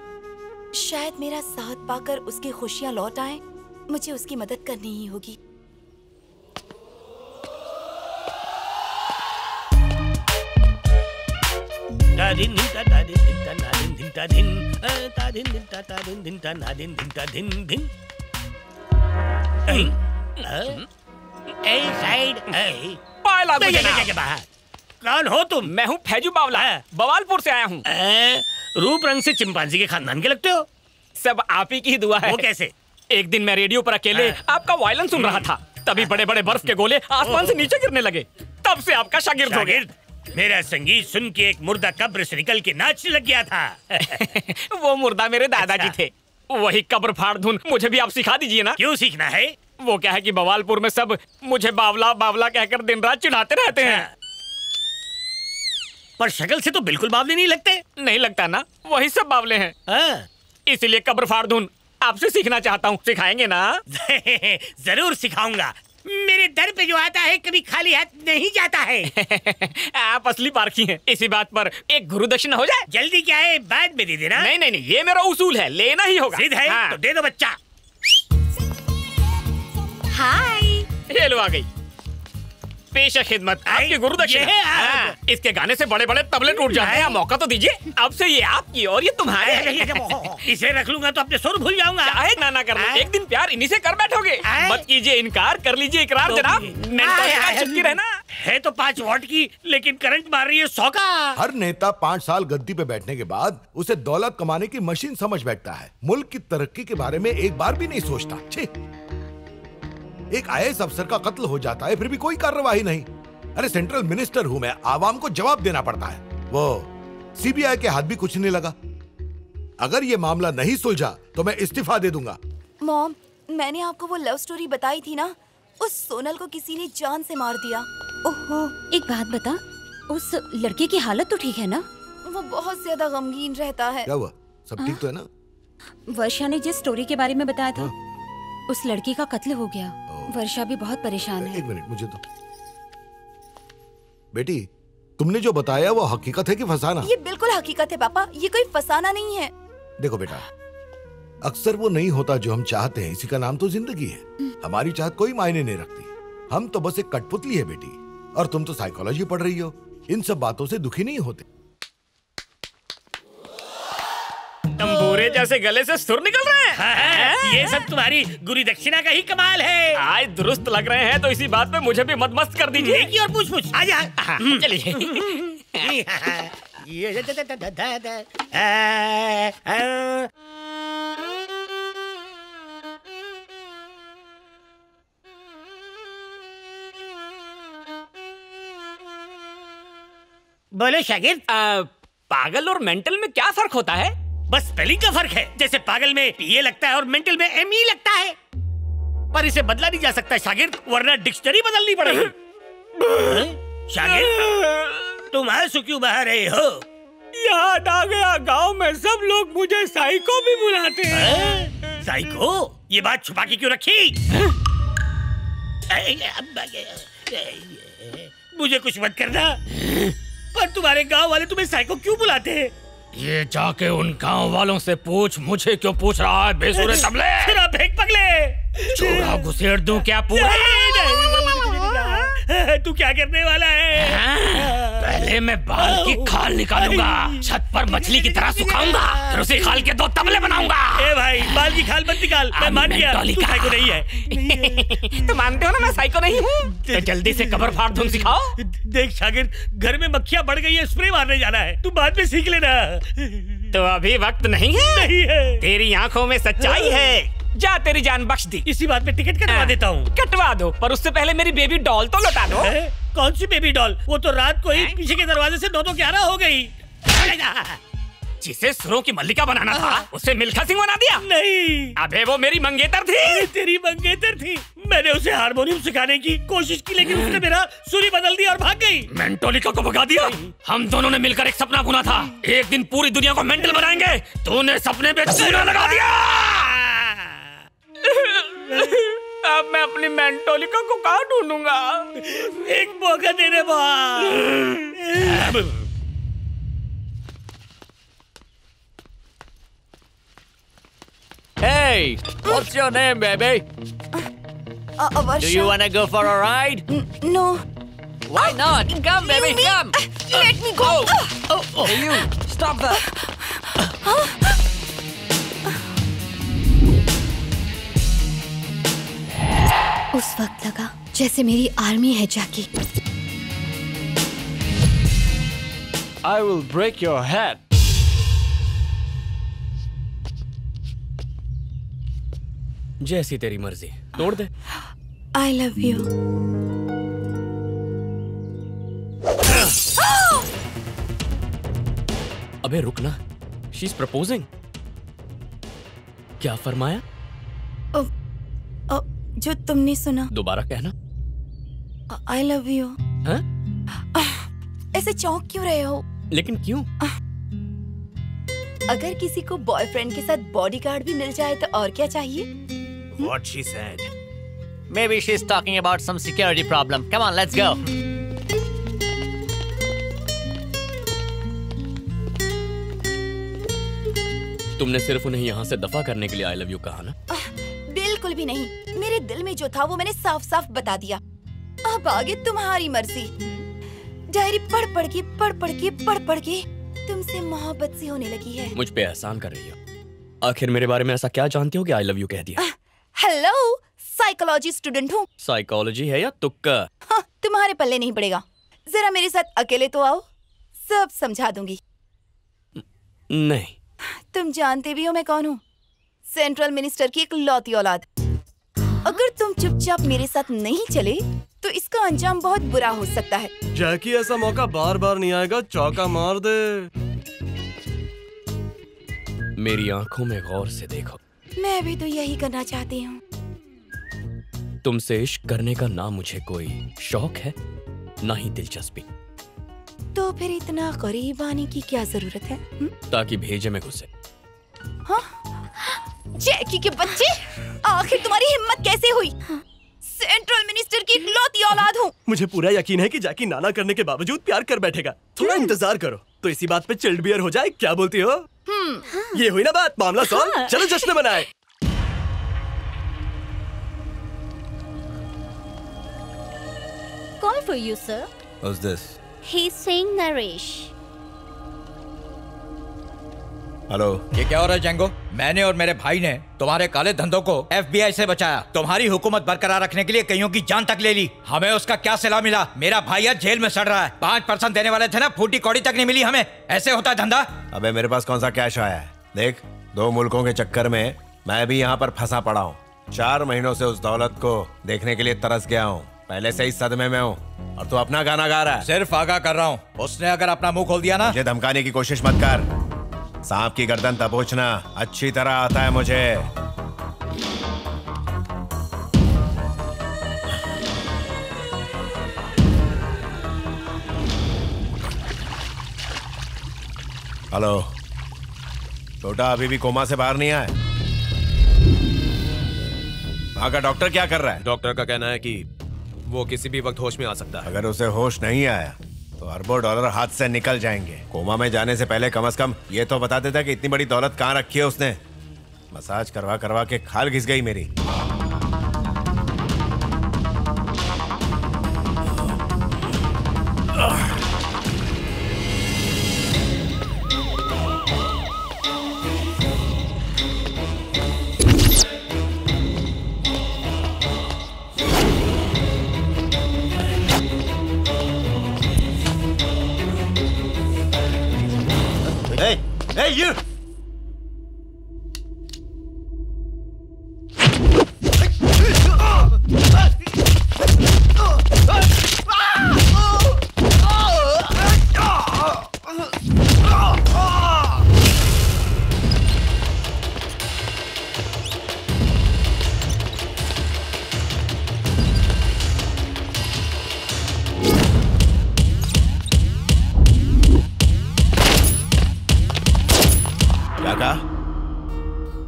शायद मेरा साथ पाकर उसकी खुशियाँ लौट आए। मुझे उसकी मदद करनी ही होगी। कौन हो तुम? मैं हूँ फैजू बावला, बवालपुर से आया हूँ। रूप रंग से चिंपांजी के खानदान के लगते हो। सब आप ही की दुआ है। वो कैसे? एक दिन मैं रेडियो पर अकेले आपका वायलिन सुन रहा था, तभी बड़े बड़े बर्फ के गोले आसमान से नीचे गिरने लगे। तब से आपका शागिर्द हो गया। मेरा संगीत सुन के एक मुर्दा कब्र से निकल के नाचने लग गया था। वो मुर्दा मेरे दादाजी थे। वही कब्र फाड़ धुन मुझे भी आप सिखा दीजिए ना। क्यों सीखना है? वो क्या है कि बवालपुर में सब मुझे बावला बावला कहकर दिन रात चिढ़ाते रहते हैं। पर शक्ल से तो बिल्कुल बावले नहीं लगते। नहीं लगता ना, वही सब बावले हैं। इसीलिए कब्र फाड़ धुन आपसे सीखना चाहता हूँ। सिखाएंगे ना? जरूर सिखाऊंगा। मेरे दर पे जो आता है कभी खाली हाथ नहीं जाता है। आप असली पारखी हैं। इसी बात पर एक गुरु दक्षिणा हो जाए। जल्दी क्या है, बाद में दे देना। नहीं नहीं नहीं, ये मेरा उसूल है, लेना ही होगा। सिद्ध है? हाँ। तो दे दो बच्चा। हाय, ये लो आ गई। पेश है खिदमत आपकी गुरु दक्षिणा। इसके गाने से बड़े बड़े तबले टूट जाते हैं। मौका तो दीजिए। अब से ये आपकी और ये तुम्हारे। इसे रख लूंगा तो अपने सुर भूल जाऊंगा। चाहे ना कर लो, एक दिन प्यार इन्हीं से कर बैठोगे। मत कीजिए इनकार, कर लीजिए इकरार जनाब। चिपकी रहना है तो 5 वॉट की, लेकिन करंट मार रही है 100 का। हर नेता 5 साल गद्दी पे बैठने के बाद उसे दौलत कमाने की मशीन समझ बैठता है। मुल्क की तरक्की के बारे में एक बार भी नहीं सोचता। छे, एक IAS अफसर का कत्ल हो जाता है फिर भी कोई कार्रवाई नहीं। अरे सेंट्रल मिनिस्टर हूं मैं, आवाम को जवाब देना पड़ता है। वो CBI के हाथ भी कुछ नहीं लगा। अगर ये मामला नहीं सुलझा तो मैं इस्तीफा दे दूंगा। मॉम, मैंने आपको वो लव स्टोरी बताई थी ना, उस सोनल को किसी ने जान से मार दिया। ओहो, एक बात बता, उस लड़के की हालत तो ठीक है ना? वो बहुत ज्यादा गमगीन रहता है। क्या हुआ? सब ठीक तो है ना? वर्षा ने जिस स्टोरी के बारे में बताया था, उस लड़की का कत्ल हो गया। वर्षा भी बहुत परेशान है। एक मिनट मुझे तो। बेटी, तुमने जो बताया वो हकीकत है कि फसाना? ये बिल्कुल हकीकत है पापा, ये कोई फसाना नहीं है। देखो बेटा, अक्सर वो नहीं होता जो हम चाहते हैं, इसी का नाम तो जिंदगी है। हमारी चाहत कोई मायने नहीं रखती। हम तो बस एक कठपुतली है बेटी। और तुम तो साइकोलॉजी पढ़ रही हो, इन सब बातों से दुखी नहीं होते। तंबूरे जैसे गले से सुर निकल रहे हैं। ये सब तुम्हारी गुरु दक्षिणा का ही कमाल है। आज दुरुस्त लग रहे हैं तो इसी बात पे मुझे भी मत कर दीजिए। एक ही और पूछ आजा। चलिए। बोलो शागिर्द। पागल और मेंटल में क्या फर्क होता है? बस स्पेलिंग का फर्क है। जैसे पागल में PA लगता है और मेंटल में ME लगता है। पर इसे बदला नहीं जा सकता शागिर्द, वरना डिक्शनरी बदलनी पड़ेगी। शागिर्द, तुम आंसू क्यों बहा रहे हो? याद आ गया, गांव में सब लोग मुझे साइको भी बुलाते हैं। साइको? ये बात छुपा के क्यों रखी? मुझे कुछ मत करना, पर तुम्हारे गांव वाले तुम्हें साइको क्यों बुलाते हैं? ये जाके उन गांव वालों से पूछ, मुझे क्यों पूछ रहा है बेसुरे तबले? तेरा भेक पगले। चूड़ा घुसेड़ दूं क्या पूरा? तू क्या करने वाला है? पहले मैं बाल की खाल निकालूंगा, छत पर मछली की तरह सुखाऊंगा, फिर उसी खाल के 2 तबले बनाऊंगा। ए भाई, बाल की खाल मत निकाल, मैं मान गया तू साइको नहीं है। तुम मानते हो ना मैं साइको नहीं हूँ? तो जल्दी से कब्र फाड़ धुन सिखाओ। देख शागिर्द, घर में मक्खियाँ बढ़ गई है, स्प्रे मारने जाना है, तू बाद में सीख लेना। तो अभी वक्त नहीं है? नहीं है। तेरी आंखों में सच्चाई है। जा, तेरी जान बख्श दी। इसी बात पे टिकट कटवा देता हूँ। कटवा दो, पर उससे पहले मेरी बेबी डॉल तो लौटा दो। कौन सी बेबी डॉल? वो तो रात को ही पीछे के दरवाजे से 9-11 हो गई। जिसे सुरों की मल्लिका बनाना था उसे मिल्खा सिंह बना दिया। नहीं, अबे वो मेरी मंगेतर थी। तेरी मंगेतर थी। मैंने उसे हारमोनियम सिखाने की कोशिश की, लेकिन उसने मेरा सुरी बदल दिया और भाग गई। मेंटोलिका को भगा दिया। हम दोनों ने मिलकर एक सपना बुना था, एक दिन पूरी दुनिया को मेंटल बनाएंगे। तूने सपने पे चूना लगा दिया। अब मैं अपनी मेंटोलिका को कहाँ ढूंढूंगा? एक मौका दे रे boss. Hey, what's your name, baby? Do you wanna go for a ride? No. Why not? Come, baby, come. Let me go. Hey, you, stop that. उस वक्त लगा जैसे मेरी आर्मी है जैकी। I will break your head. जैसी तेरी मर्जी, तोड़ दे। I love you. अबे रुक ना, she's proposing। क्या फरमाया? जो तुमने सुना। दोबारा कहना। I love you. हाँ? ऐसे चौंक क्यों रहे हो? लेकिन क्यों? अगर किसी को बॉयफ्रेंड के साथ बॉडीगार्ड भी मिल जाए तो और क्या चाहिए? What she said. Maybe she's talking about some security problem. Come on, let's go. तुमने सिर्फ उन्हें यहाँ से दफा करने के लिए I love you कहा ना? बिल्कुल भी नहीं। मेरे दिल में जो था वो मैंने साफ साफ बता दिया। अब आगे तुम्हारी मर्जी। डायरी पढ़ पढ़ के तुमसे मोहब्बत सी होने लगी है। मुझ पे एहसान कर रही हो। आखिर मेरे बारे में ऐसा क्या जानती हो कि I love you कह दिया? हेलो, साइकोलॉजी स्टूडेंट हूँ। साइकोलॉजी है या तुक्का? हाँ, तुम्हारे पल्ले नहीं पड़ेगा। जरा मेरे साथ अकेले तो आओ, सब समझा दूंगी। नहीं। तुम जानते भी हो मैं कौन हूँ? सेंट्रल मिनिस्टर की एक लौती औलाद। अगर तुम चुपचाप मेरे साथ नहीं चले तो इसका अंजाम बहुत बुरा हो सकता है। जैकी, ऐसा मौका बार बार नहीं आएगा, चौका मार दे। मेरी आंखों में गौर से देखो। मैं भी तो यही करना चाहती हूँ। तुमसे इश्क करने का ना मुझे कोई शौक है, ना ही दिलचस्पी। तो फिर इतना करीब आने की क्या जरूरत है? ताकि भेजे में घुसे। हाँ? जैकी के बच्चे, आखिर तुम्हारी हिम्मत कैसे हुई? सेंट्रल मिनिस्टर की इकलौती औलाद हूँ। मुझे पूरा यकीन है कि जैकी नाना करने के बावजूद प्यार कर बैठेगा। थोड़ा इंतजार करो तो इसी बात पे चिल्ड बियर हो जाए। क्या बोलती हो? ये हुई ना बात, मामला सॉल्व। चलो जश्न मनाएं। Call for you, sir. Who's this? He's saying Naresh. Hello. ये क्या हो रहा है जैंगो? मैंने और मेरे भाई ने तुम्हारे काले धंधों को FBI से बचाया। तुम्हारी हुकूमत बरकरार रखने के लिए कईयों की जान तक ले ली। हमें उसका क्या सिला मिला? मेरा भाई आज जेल में सड़ रहा है। 5% देने वाले थे ना, फूटी कौड़ी तक नहीं मिली हमें। ऐसे होता है धंधा? अबे मेरे पास कौन सा कैश आया है? देख, 2 मुल्कों के चक्कर में मैं भी यहाँ पर फंसा पड़ा हूँ। 4 महीनों से उस दौलत को देखने के लिए तरस गया हूँ। पहले से ही सदमे में हूँ और तू अपना गाना गा रहा है। सिर्फ आगाह कर रहा हूँ, उसने अगर अपना मुंह खोल दिया ना। मुझे धमकाने की कोशिश मत कर। सांप की गर्दन दबोचना अच्छी तरह आता है मुझे। हेलो, छोटा अभी भी कोमा से बाहर नहीं आया? वहां का डॉक्टर क्या कर रहा है? डॉक्टर का कहना है कि वो किसी भी वक्त होश में आ सकता है। अगर उसे होश नहीं आया तो अरबों डॉलर हाथ से निकल जाएंगे। कोमा में जाने से पहले कम से कम ये तो बता देता कि इतनी बड़ी दौलत कहाँ रखी है उसने। मसाज करवा करवा के खाल घिस गई मेरी। Hey, you!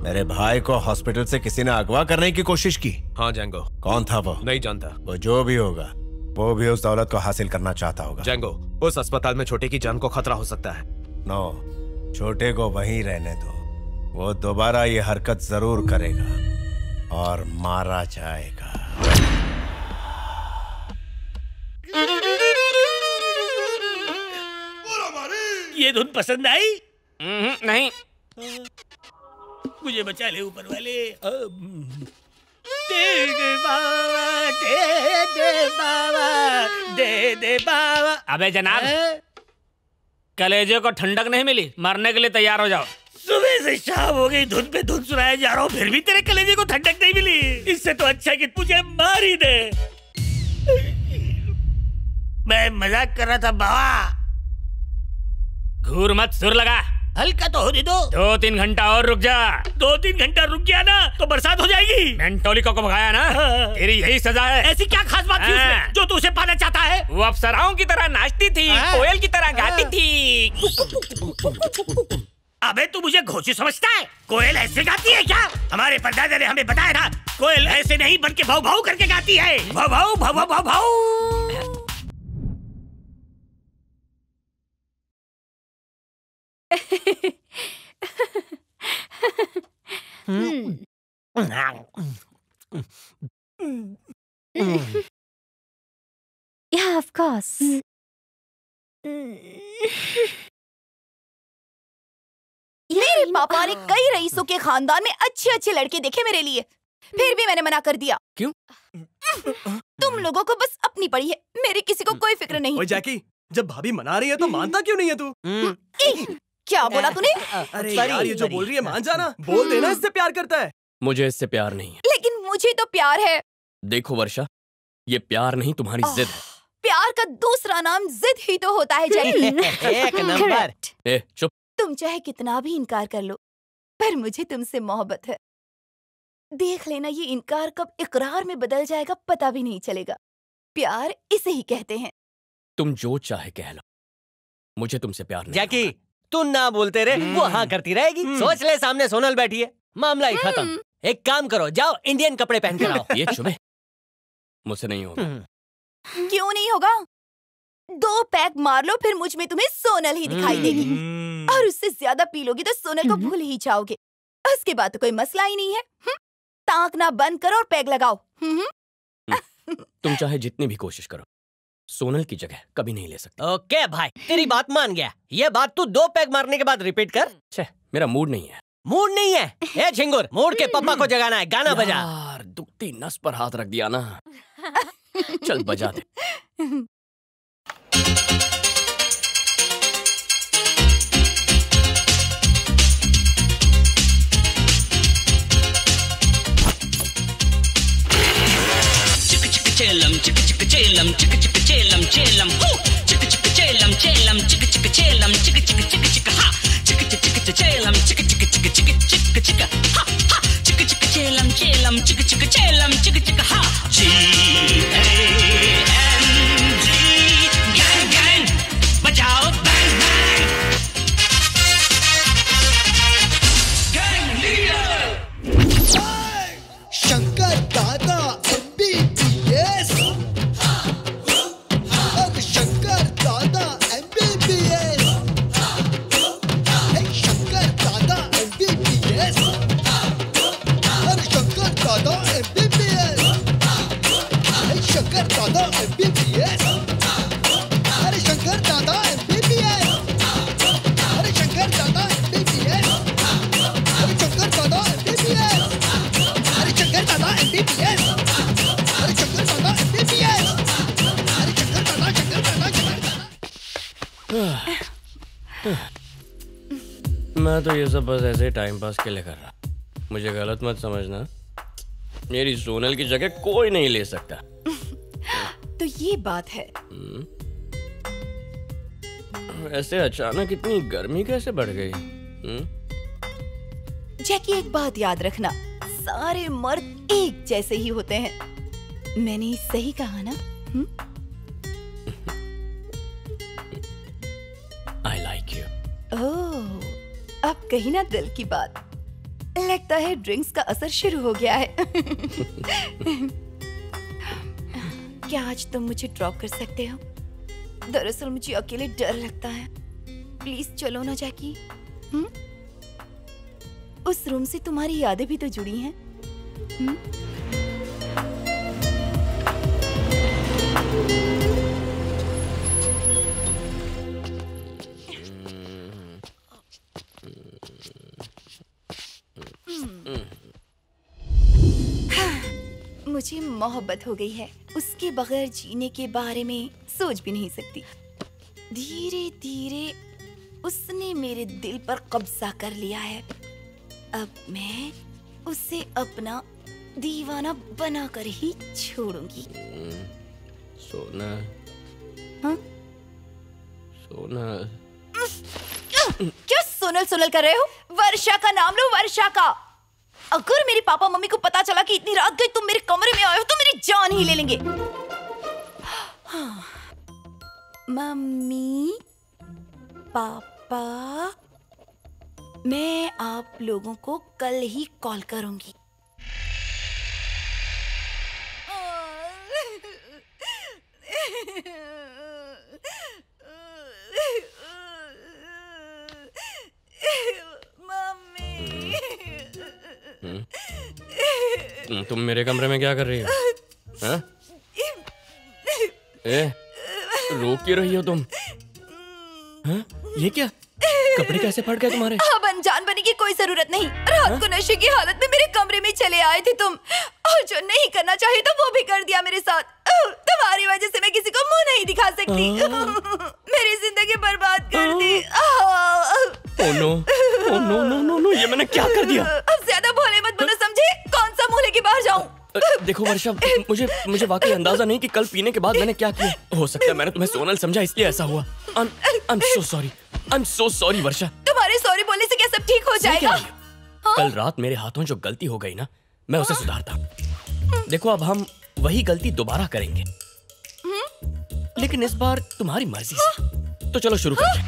मेरे भाई को हॉस्पिटल से किसी ने अगवा करने की कोशिश की। हाँ जैंगो। कौन था वो? नहीं जानता। वो जो भी होगा, वो भी उस दौलत को हासिल करना चाहता होगा। जैंगो, उस अस्पताल में छोटे की जान को खतरा हो सकता है। नो, छोटे को वहीं रहने दो। वो दोबारा ये हरकत जरूर करेगा और मारा जाएगा। ये धुन पसंद आई? नहीं। मुझे बचा ले ऊपर वाले। दे दे बाबा, दे दे बाबा, दे दे बाबा। अबे जनाब, कलेजे को ठंडक नहीं मिली? मरने के लिए तैयार हो जाओ। सुबह से शाम हो गई, धुन पे धुन सुनाया जा रहा हूँ, फिर भी तेरे कलेजे को ठंडक नहीं मिली। इससे तो अच्छा है कि तुझे मार ही दे। मैं मजाक कर रहा था बाबा। घूर मत, सुर लगा। हल्का तो होने दो। 2-3 घंटा और रुक जा। 2-3 घंटा रुक गया ना तो बरसात हो जाएगी। मेंटोलिको को भगाया ना, तेरी यही सजा है। ऐसी क्या खास बात थी उसमें जो तू उसे पाना चाहता है? वो अप्सराओं की तरह नाचती थी, कोयल की तरह गाती थी। अबे तू मुझे घोंचू समझता है? कोयल ऐसे गाती है क्या? हमारे परदादा ने हमें बताया था, कोयल ऐसे नहीं बल्कि भाव भाव करके गाती है। भाव भाव भाव भाव भाव। Yeah, of course. मेरे पापा ने कई रईसों के खानदान में अच्छे अच्छे लड़के देखे मेरे लिए, फिर भी मैंने मना कर दिया। क्यों? तुम लोगों को बस अपनी पड़ी है, मेरी किसी को कोई फिक्र नहीं। ओए जैकी, जब भाभी मना रही है तो मानता क्यों नहीं है तू? क्या बोला तूने? अरे यार, ये जो बोल रही है मान जाना। बोल देना इससे प्यार करता है। मुझे इससे प्यार नहीं है। लेकिन मुझे तो प्यार है। देखो वर्षा, ये प्यार नहीं तुम्हारी जिद है। प्यार का दूसरा नाम जिद ही तो होता है जैकी। एक नंबर। ए चुप। तुम चाहे कितना भी इनकार कर लो, पर मुझे तुमसे मोहब्बत है। देख लेना, ये इनकार कब इकरार में बदल जाएगा पता भी नहीं चलेगा। प्यार इसे ही कहते हैं। तुम जो चाहे कह लो, मुझे तुमसे प्यार नहीं। जैकी, तू ना बोलते रहे, वो हाँ करती रहेगी। सोच ले, सामने सोनल बैठी है, मामला ही खत्म। एक काम करो, जाओ इंडियन कपड़े पहन कर आओ। ये चुप है, मुझसे नहीं होगा। क्यों नहीं होगा? 2 पैक मार लो, फिर मुझ में तुम्हें सोनल ही दिखाई देगी। और उससे ज्यादा पी लोगी तो सोनल को भूल ही जाओगे। उसके बाद तो कोई मसला ही नहीं है। ताकना बंद करो और पैक लगाओ। तुम चाहे जितनी भी कोशिश करो, सोनल की जगह कभी नहीं ले सकते। ओके भाई, तेरी बात मान गया। ये बात तू 2 पैक मारने के बाद रिपीट कर। छे, मेरा मूड नहीं है। मूड नहीं है? ए झिंगुर, मूड के पप्पा को जगाना है, गाना बजा। यार, दुखती नस पर हाथ रख दिया ना। चल बजा दे। चेलम चिक चिक चेलम चिक चिक चेलम चेलम हू चिक चिक चेलम चेलम चिक चिक चेलम चिक चिक चिक चिक हा चिक चिक चिक चेलम चिक चिक चिक चिक चिक चिक हा हा चिक चिक चेलम चेलम चिक चिक चेलम चिक चिक हा GANG गैंग गैंग बजाओ bang bang gang leader Shankar दादा MBBS अब शंकर दादा MBBS शंकर दादा MBBS अरे शंकर दादा MBBS शंकर दादा MBBS अरे शंकर दादा MBBS अरे शंकर दादा MBBS अरे शंकर दादा MBBS अरे शंकर दादा MBBS अरे शंकर दादा MBBS अरे शंकर दादा मैं तो ये सब बस ऐसे टाइम पास के लिए कर रहा। मुझे गलत मत समझना, मेरी सोनल की जगह कोई नहीं ले सकता। तो ये बात है। ऐसे अचानक इतनी गर्मी कैसे बढ़ गई? जैकी, एक बात याद रखना, सारे मर्द एक जैसे ही होते हैं। मैंने सही कहा ना? I like you. ओह, अब कही ना दिल की बात। लगता है ड्रिंक्स का असर शुरू हो गया है। क्या आज तुम मुझे ड्रॉप कर सकते हो? दरअसल मुझे अकेले डर लगता है। प्लीज चलो ना जैकी। उस रूम से तुम्हारी यादें भी तो जुड़ी हैं। मुझे मोहब्बत हो गई है, उसके बगैर जीने के बारे में सोच भी नहीं सकती। धीरे धीरे उसने मेरे दिल पर कब्जा कर लिया है। अब मैं उसे अपना दीवाना बनाकर ही छोड़ूंगी। सोना। हाँ? सोना। क्या सोनल सोनल कर रहे हो? वर्षा का नाम लो, वर्षा का। अगर मेरे पापा मम्मी को पता चला कि इतनी रात गई तुम मेरे कमरे में आए हो तो मेरी जान ही ले लेंगे। मम्मी, पापा, मैं आप लोगों को कल ही कॉल करूंगी। तुम मेरे कमरे में क्या कर रही हो? हाँ? रो क्यों रही हो तुम? हाँ? ये क्या? कपड़े कैसे फट गए तुम्हारे? अब अनजान बनने की कोई जरूरत नहीं। रात को नशे की हालत में मेरे कमरे में चले आए थे तुम, और जो नहीं करना चाहिए तो वो भी कर दिया मेरे साथ। तुम्हारी वजह से मैं किसी को मुंह नहीं दिखा सकती। मेरी जिंदगी बर्बाद कर दी। Oh no, oh no no no no, ये मैंने क्या कर दिया? अब ज्यादा भोले मत बनो, समझे? कौन सा मुंह लेके बाहर जाऊं? देखो वर्षा, मुझे वाकई अंदाजा नहीं कि कल पीने के बाद मैंने क्या किया। हो सकता है मैंने तुम्हें सोनल समझा इसलिए ऐसा हुआ। I'm so sorry, I'm so sorry वर्षा। तुम्हारे सॉरी बोलने से क्या सब ठीक हो जाएगा? हाँ? कल रात मेरे हाथों जो गलती हो गई ना, मैं उसे सुधारता। देखो अब हम वही गलती दोबारा करेंगे, लेकिन इस बार तुम्हारी मर्जी से। तो चलो शुरू करते हैं।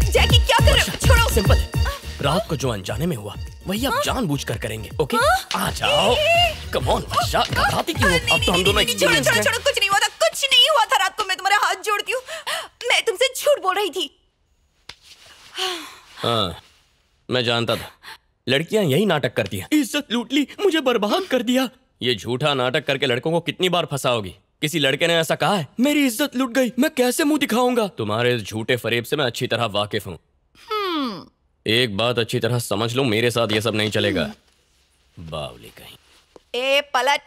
जैकी क्या कर रहे हो? छोड़ो। सिंपल है, रात को जो अनजाने में हुआ वही अब जानबूझकर करेंगे। ओके, आ जाओ। कम ऑन वर्षा, घबराती क्यों हो? अब तो हम दोनों एक्सपीरियंस हैं। छोड़ो, कुछ नहीं हुआ था, कुछ नहीं हुआ था। रात को मैं तुम्हारे हाथ जोड़ती हूँ, मैं तुमसे झूठ बोल रही थी। हाँ, मैं जानता था लड़कियां यही नाटक करती हैं। इज्जत लूट ली, मुझे बर्बाद कर दिया। ये झूठा नाटक करके लड़कों को कितनी बार फंसाओगी? किसी लड़के ने ऐसा कहा है मेरी इज्जत लूट गई, मैं कैसे मुंह दिखाऊंगा? तुम्हारे इस झूठे फरेब से मैं अच्छी तरह वाकिफ हूँ। एक बात अच्छी तरह समझ लो, मेरे साथ ये सब नहीं चलेगा। बावली कहीं। ए पलट,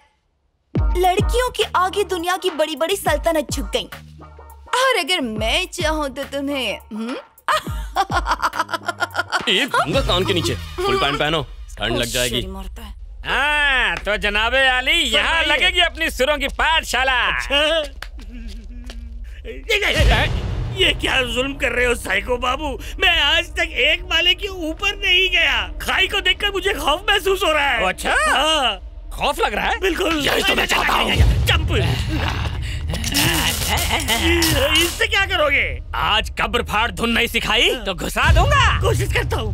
लड़कियों के आगे दुनिया की बड़ी बड़ी सल्तनत झुक गई, और अगर मैं चाहूं तो तुम्हें एक दूंगा कान के नीचे। फुल पैंट पहनो, ठंड लग जाएगी। हाँ, तो जनाबे आली यहाँ लगेगी अपनी सुरों की पाठशाला। ये क्या जुल्म कर रहे हो साइको बाबू? मैं आज तक एक माले के ऊपर नहीं गया। खाई को देखकर मुझे खौफ महसूस हो रहा है। अच्छा, हाँ, खौफ लग रहा है? बिल्कुल, यही तो मैं चाहता हूँ। जंप। इससे क्या करोगे? आज कब्र फाड़ धुन नहीं सिखाई तो घुसा दूंगा। कोशिश करता हूँ।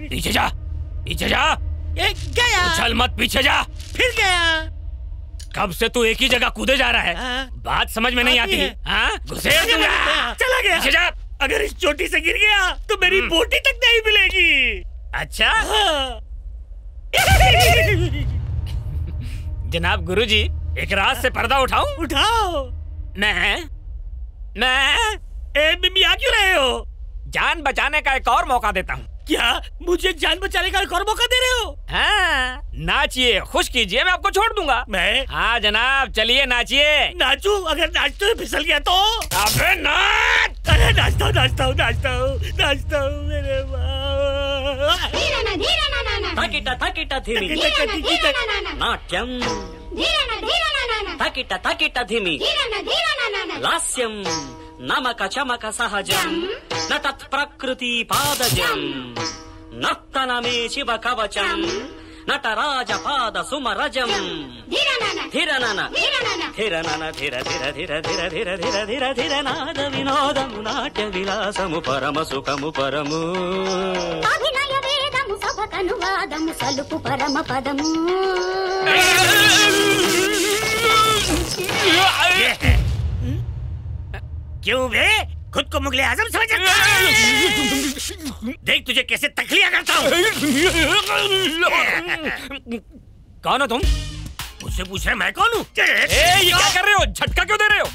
पीछे जा, पीछे जा। गया। उछल मत, पीछे जा। फिर गया। कब से तू एक ही जगह कूदे जा रहा है? बात समझ में नहीं आती। हाँ, घुसेड़ दूंगा। चला गया। पीछे जा। अगर इस चोटी से गिर गया तो मेरी बोटी तक नहीं मिलेगी। अच्छा। जनाब गुरुजी, एक रात से पर्दा उठाऊं? उठाओ। मैं आ क्यों रहे हो? जान बचाने का एक और मौका देता हूँ। क्या मुझे जान बचाने का एक और मौका दे रहे हो? हाँ, नाचिए, खुश कीजिए, मैं आपको छोड़ दूंगा। मैं? हाँ जनाब, चलिए नाचिए। नाचूं? अगर नाचते हुए फिसल गया तो? अबे नाच! अरे नाचता हूँ, नाचता हूँ, नाचता हूँ, नाचता हूँ मेरे तकिट तकिट धिमी नाट्यम तकिट तकिट धिमी लास्यम नमक चमक सहजम न तत् प्रकृति पादजम नत्तनमे शिव कवचम నటరాజ పాద సుమరజం ధిరనన ధిరనన ధిర ధిర ధిర ధిర ధిర ధిర ధిర ధిర నాద వినోదము నాట్య విలాసము పరమ సుఖము పరము అభినయ వేదము సభకనువాదము సలుపు పరమ పదము क्यों बे खुद को मुगले आजम समझ रहा है? देख तुझे कैसे तखलिया करता हूँ। कौन हो तुम? मुझसे पूछ रहे मैं कौन हूँ? ये क्या कर रहे हो? झटका क्यों दे रहे हो?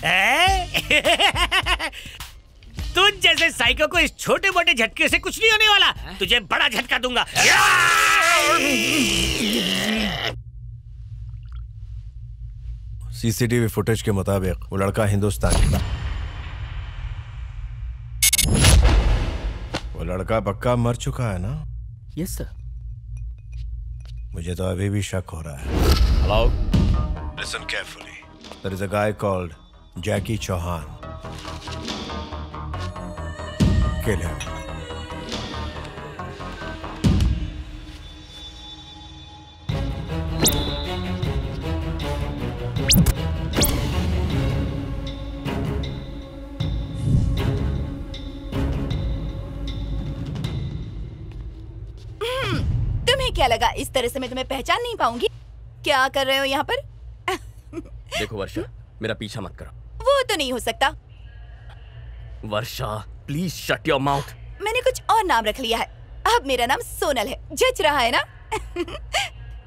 तुझ जैसे साइको को इस छोटे मोटे झटके से कुछ नहीं होने वाला। तुझे बड़ा झटका दूंगा। सीसीटीवी फुटेज के मुताबिक वो लड़का हिंदुस्तानी, वो लड़का पक्का मर चुका है ना? Yes sir. मुझे तो अभी भी शक हो रहा है। Hello, listen carefully. There is a guy called Jackie Chauhan. Kill him. तुम्हें क्या लगा इस तरह से मैं तुम्हें पहचान नहीं पाऊंगी? क्या कर रहे हो यहाँ पर? देखो वर्षा, मेरा पीछा मत करो। वो तो नहीं हो सकता। वर्षा प्लीज शट योर माउथ। मैंने कुछ और नाम रख लिया है। अब मेरा नाम सोनल है। जज रहा है ना?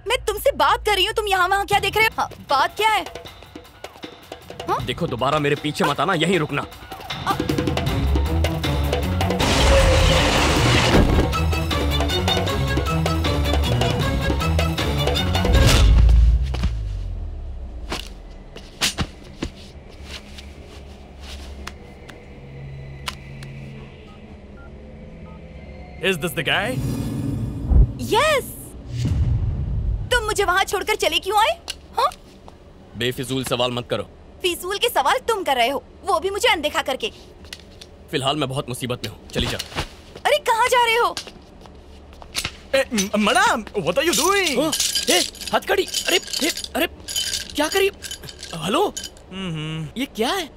मैं तुमसे बात कर रही हूँ, तुम यहाँ वहाँ क्या देख रहे हो? हाँ, बात क्या है? देखो दोबारा मेरे पीछे मत आना, यहीं रुकना। Is this the guy? Yes. तुम मुझे वहाँ छोड़कर चले क्यों आए? हाँ? बेफिजूल सवाल मत करो। फिजूल के सवाल तुम कर रहे हो, वो भी मुझे अनदेखा करके। फिलहाल मैं बहुत मुसीबत में हूँ, चली जा। अरे कहाँ जा रहे हो? Madam, what are you doing? हथकड़ी। अरे क्या करी? हेलो, ये क्या है?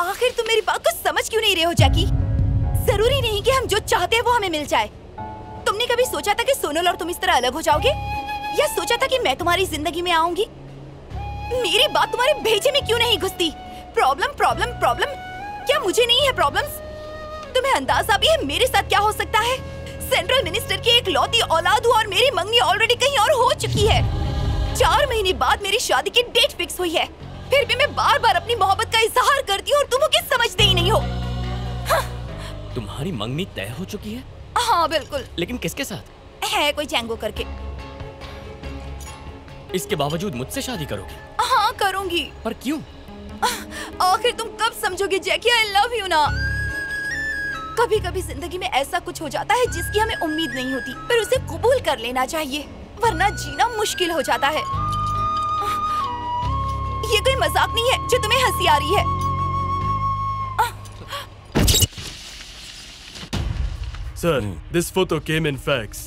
आखिर तुम मेरी बात को समझ क्यों नहीं रहे हो जैकी? जरूरी नहीं कि हम जो चाहते हैं वो हमें मिल जाए। तुमने कभी सोचा था कि सोनल और तुम इस तरह अलग हो जाओगे? या सोचा था कि मैं तुम्हारी जिंदगी में आऊंगी? मेरी बात तुम्हारे भेजे में क्यों नहीं घुसती? प्रॉब्लम प्रॉब्लम प्रॉब्लम, क्या मुझे नहीं है प्रॉब्लम्स? तुम्हें अंदाजा भी है मेरे साथ क्या हो सकता है? सेंट्रल मिनिस्टर की एक लौती औलाद हूँ और मेरी मंगनी ऑलरेडी कहीं और हो चुकी है। 4 महीने बाद मेरी शादी की डेट फिक्स हुई है, फिर भी मैं बार बार अपनी मोहब्बत का इजहार करती हूँ और तुम मुझे समझते ही नहीं हो। तुम्हारी मंगनी तय हो चुकी है? हाँ बिल्कुल। लेकिन किसके साथ? है कोई चैंगो करके। इसके बावजूद मुझसे शादी करोगी? हाँ करूंगी। पर क्यों? आखिर तुम कब समझोगे जैकी आई लव यू ना? कभी कभी जिंदगी में ऐसा कुछ हो जाता है जिसकी हमें उम्मीद नहीं होती, पर उसे कबूल कर लेना चाहिए, वरना जीना मुश्किल हो जाता है। ये कोई मजाक नहीं है जो तुम्हें हंसी आ रही है। Sir, this photo came in fax.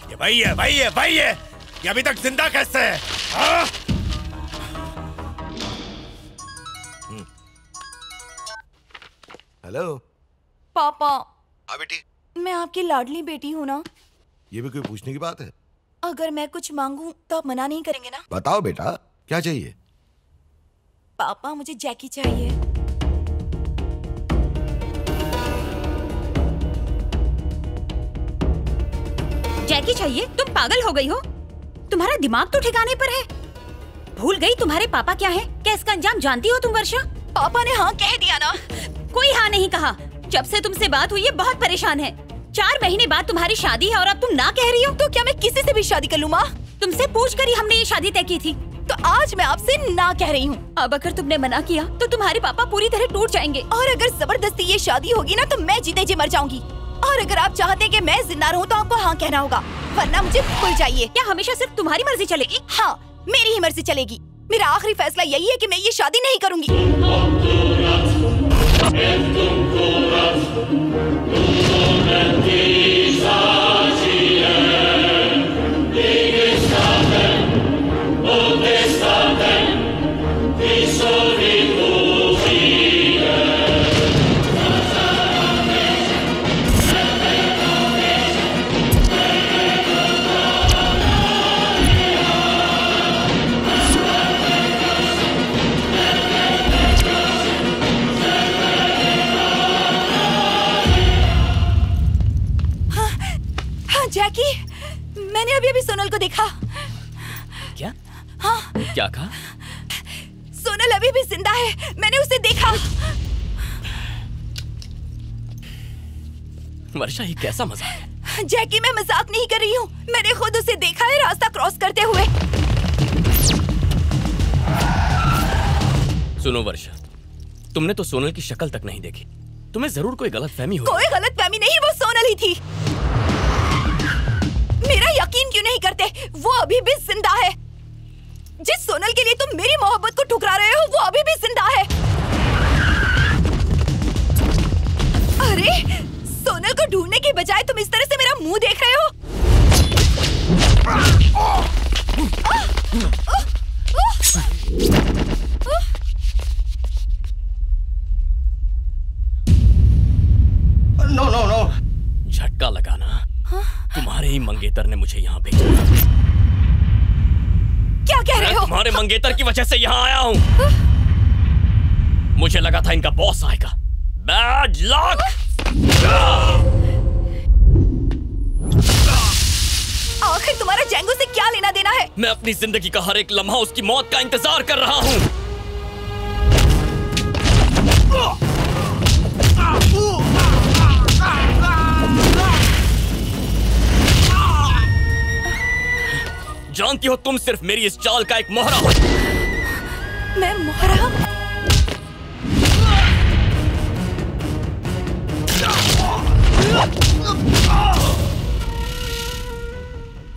ये भाई है। ये अभी तक जिंदा कैसे है? हाँ? हेलो पापा। हाँ बेटी। मैं आपकी लाडली बेटी हूँ ना? ये भी कोई पूछने की बात है? अगर मैं कुछ मांगूं तो आप मना नहीं करेंगे ना? बताओ बेटा, क्या चाहिए? पापा मुझे जैकी चाहिए। जैकी चाहिए? तुम पागल हो गई हो? तुम्हारा दिमाग तो ठिकाने पर है? भूल गई तुम्हारे पापा क्या है? क्या इसका अंजाम जानती हो तुम वर्षा? पापा ने हाँ कह दिया ना? कोई हाँ नहीं कहा। जब से तुमसे बात हुई है बहुत परेशान है। 4 महीने बाद तुम्हारी शादी है और अब तुम ना कह रही हो? तो क्या मैं किसी से भी शादी कर लूँ माँ? तुमसे पूछ कर ही हमने ये शादी तय की थी। तो आज मैं आपसे ना कह रही हूँ। अब अगर तुमने मना किया तो तुम्हारे पापा पूरी तरह टूट जाएंगे। और अगर जबरदस्ती ये शादी होगी ना तो मैं जीते जी मर जाऊंगी। और अगर आप चाहते हैं कि मैं जिंदा रहूं तो आपको हाँ कहना होगा, वरना मुझे भूल जाइए। क्या हमेशा सिर्फ तुम्हारी मर्जी चलेगी? हाँ मेरी ही मर्जी चलेगी। मेरा आखिरी फैसला यही है कि मैं ये शादी नहीं करूंगी। जैकी, मैंने अभी अभी सोनल को देखा। क्या? हाँ। क्या कहा? सोनल अभी भी जिंदा है, मैंने उसे देखा। वर्षा, ये कैसा मजाक है? जैकी, मैं मजाक नहीं कर रही हूँ, मैंने खुद उसे देखा है रास्ता क्रॉस करते हुए। सुनो वर्षा, तुमने तो सोनल की शक्ल तक नहीं देखी, तुम्हें जरूर कोई गलतफहमी हुई। कोई गलतफहमी नहीं, वो सोनल ही थी। मेरा यकीन क्यों नहीं करते? वो अभी भी जिंदा है। जिस सोनल के लिए तुम मेरी मोहब्बत को ठुकरा रहे हो, वो अभी भी जिंदा है। अरे, सोनल को ढूंढने के बजाय तुम इस तरह से मेरा मुंह देख रहे हो। नो नो नो, झटका लगाना। तुम्हारे ही मंगेतर ने मुझे यहाँ भेजा। क्या कह रहे हो? तुम्हारे मंगेतर की वजह से यहाँ आया हूँ। मुझे लगा था इनका बॉस आएगा। Bad luck. आखिर तुम्हारा जेंगो से क्या लेना देना है? मैं अपनी जिंदगी का हर एक लम्हा उसकी मौत का इंतजार कर रहा हूँ। जानती हो, तुम सिर्फ मेरी इस चाल का एक मोहरा हो। मैं मोहरा?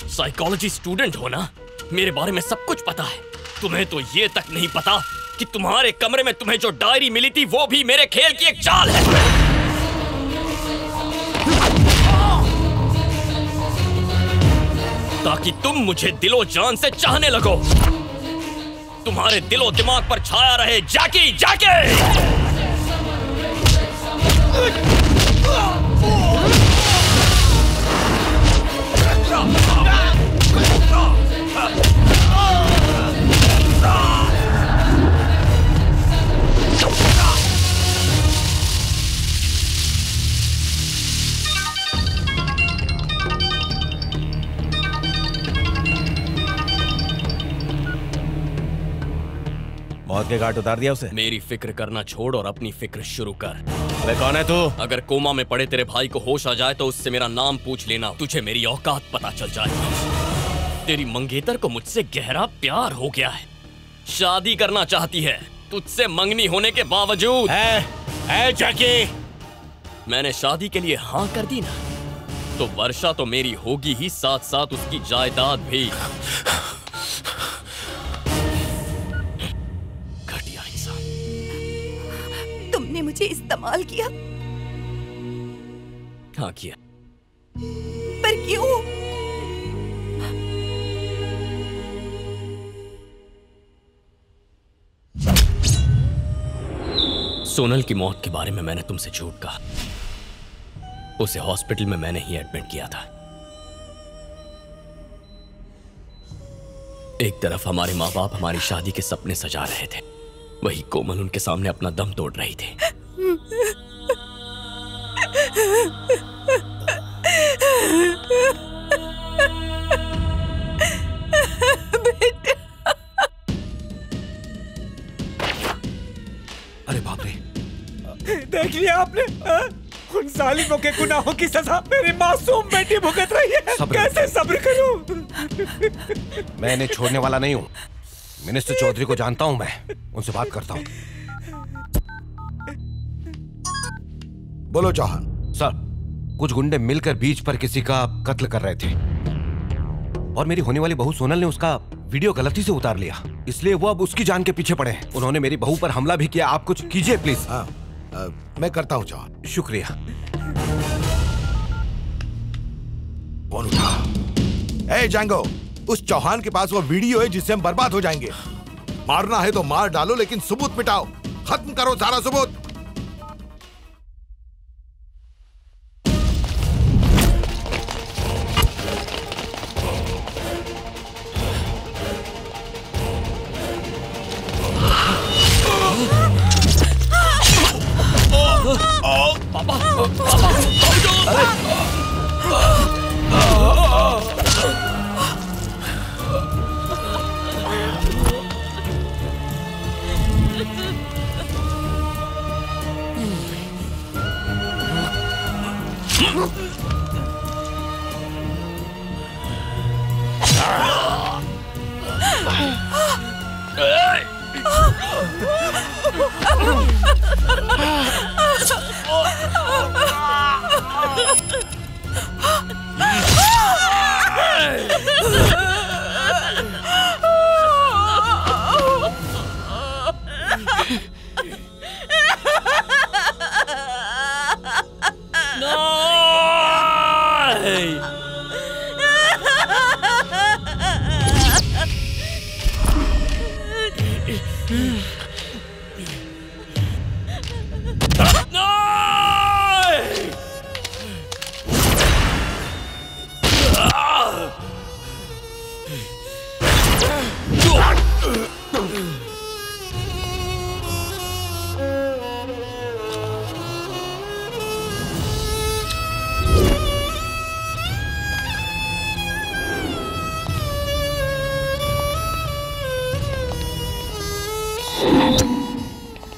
साइकोलॉजी स्टूडेंट हो ना? मेरे बारे में सब कुछ पता है। तुम्हें तो ये तक नहीं पता कि तुम्हारे कमरे में तुम्हें जो डायरी मिली थी वो भी मेरे खेल की एक चाल है। ताकि तुम मुझे दिलो जान से चाहने लगो। तुम्हारे दिलो दिमाग पर छाया रहे जैकी, जैकी। मौत के घाट उतार दिया उसे? मेरी फिक्र करना छोड़ और अपनी फिक्र शुरू कर। अबे कौन है तू? अगर कोमा में पड़े तेरे भाई को होश आ जाए तो उससे मेरा नाम पूछ लेना, तुझे मेरी औकात पता चल जाए। तेरी मंगेतर को मुझसे गहरा प्यार हो गया है, शादी करना चाहती है तुझसे मंगनी होने के बावजूद। है जैकी, मैंने शादी के लिए हाँ कर दी ना, तो वर्षा तो मेरी होगी ही, साथ साथ उसकी जायदाद भी। तुमने मुझे इस्तेमाल किया। हाँ किया। पर क्यों? सोनल की मौत के बारे में मैंने तुमसे झूठ कहा। उसे हॉस्पिटल में मैंने ही एडमिट किया था। एक तरफ हमारे माँ बाप हमारी शादी के सपने सजा रहे थे, वही कोमल उनके सामने अपना दम तोड़ रही थी। अरे बाप रे, देख लिया आपने? उन जालिमों के गुनाहों की सजा मेरी मासूम बेटी भुगत रही है। कैसे सब्र करूं? मैं इन्हें छोड़ने वाला नहीं हूँ। मिनिस्टर चौधरी को जानता हूँ, मैं उनसे बात करता हूँ। बोलो चौहान। सर, कुछ गुंडे मिलकर बीच पर किसी का कत्ल कर रहे थे और मेरी होने वाली बहू सोनल ने उसका वीडियो गलती से उतार लिया, इसलिए वो अब उसकी जान के पीछे पड़े हैं। उन्होंने मेरी बहू पर हमला भी किया। आप कुछ कीजिए प्लीज। मैं करता हूँ चौहान। शुक्रिया। कौन उठा? ए जैंगो, उस चौहान के पास वो वीडियो है जिससे हम बर्बाद हो जाएंगे। मारना है तो मार डालो, लेकिन सबूत मिटाओ, खत्म करो सारा सबूत।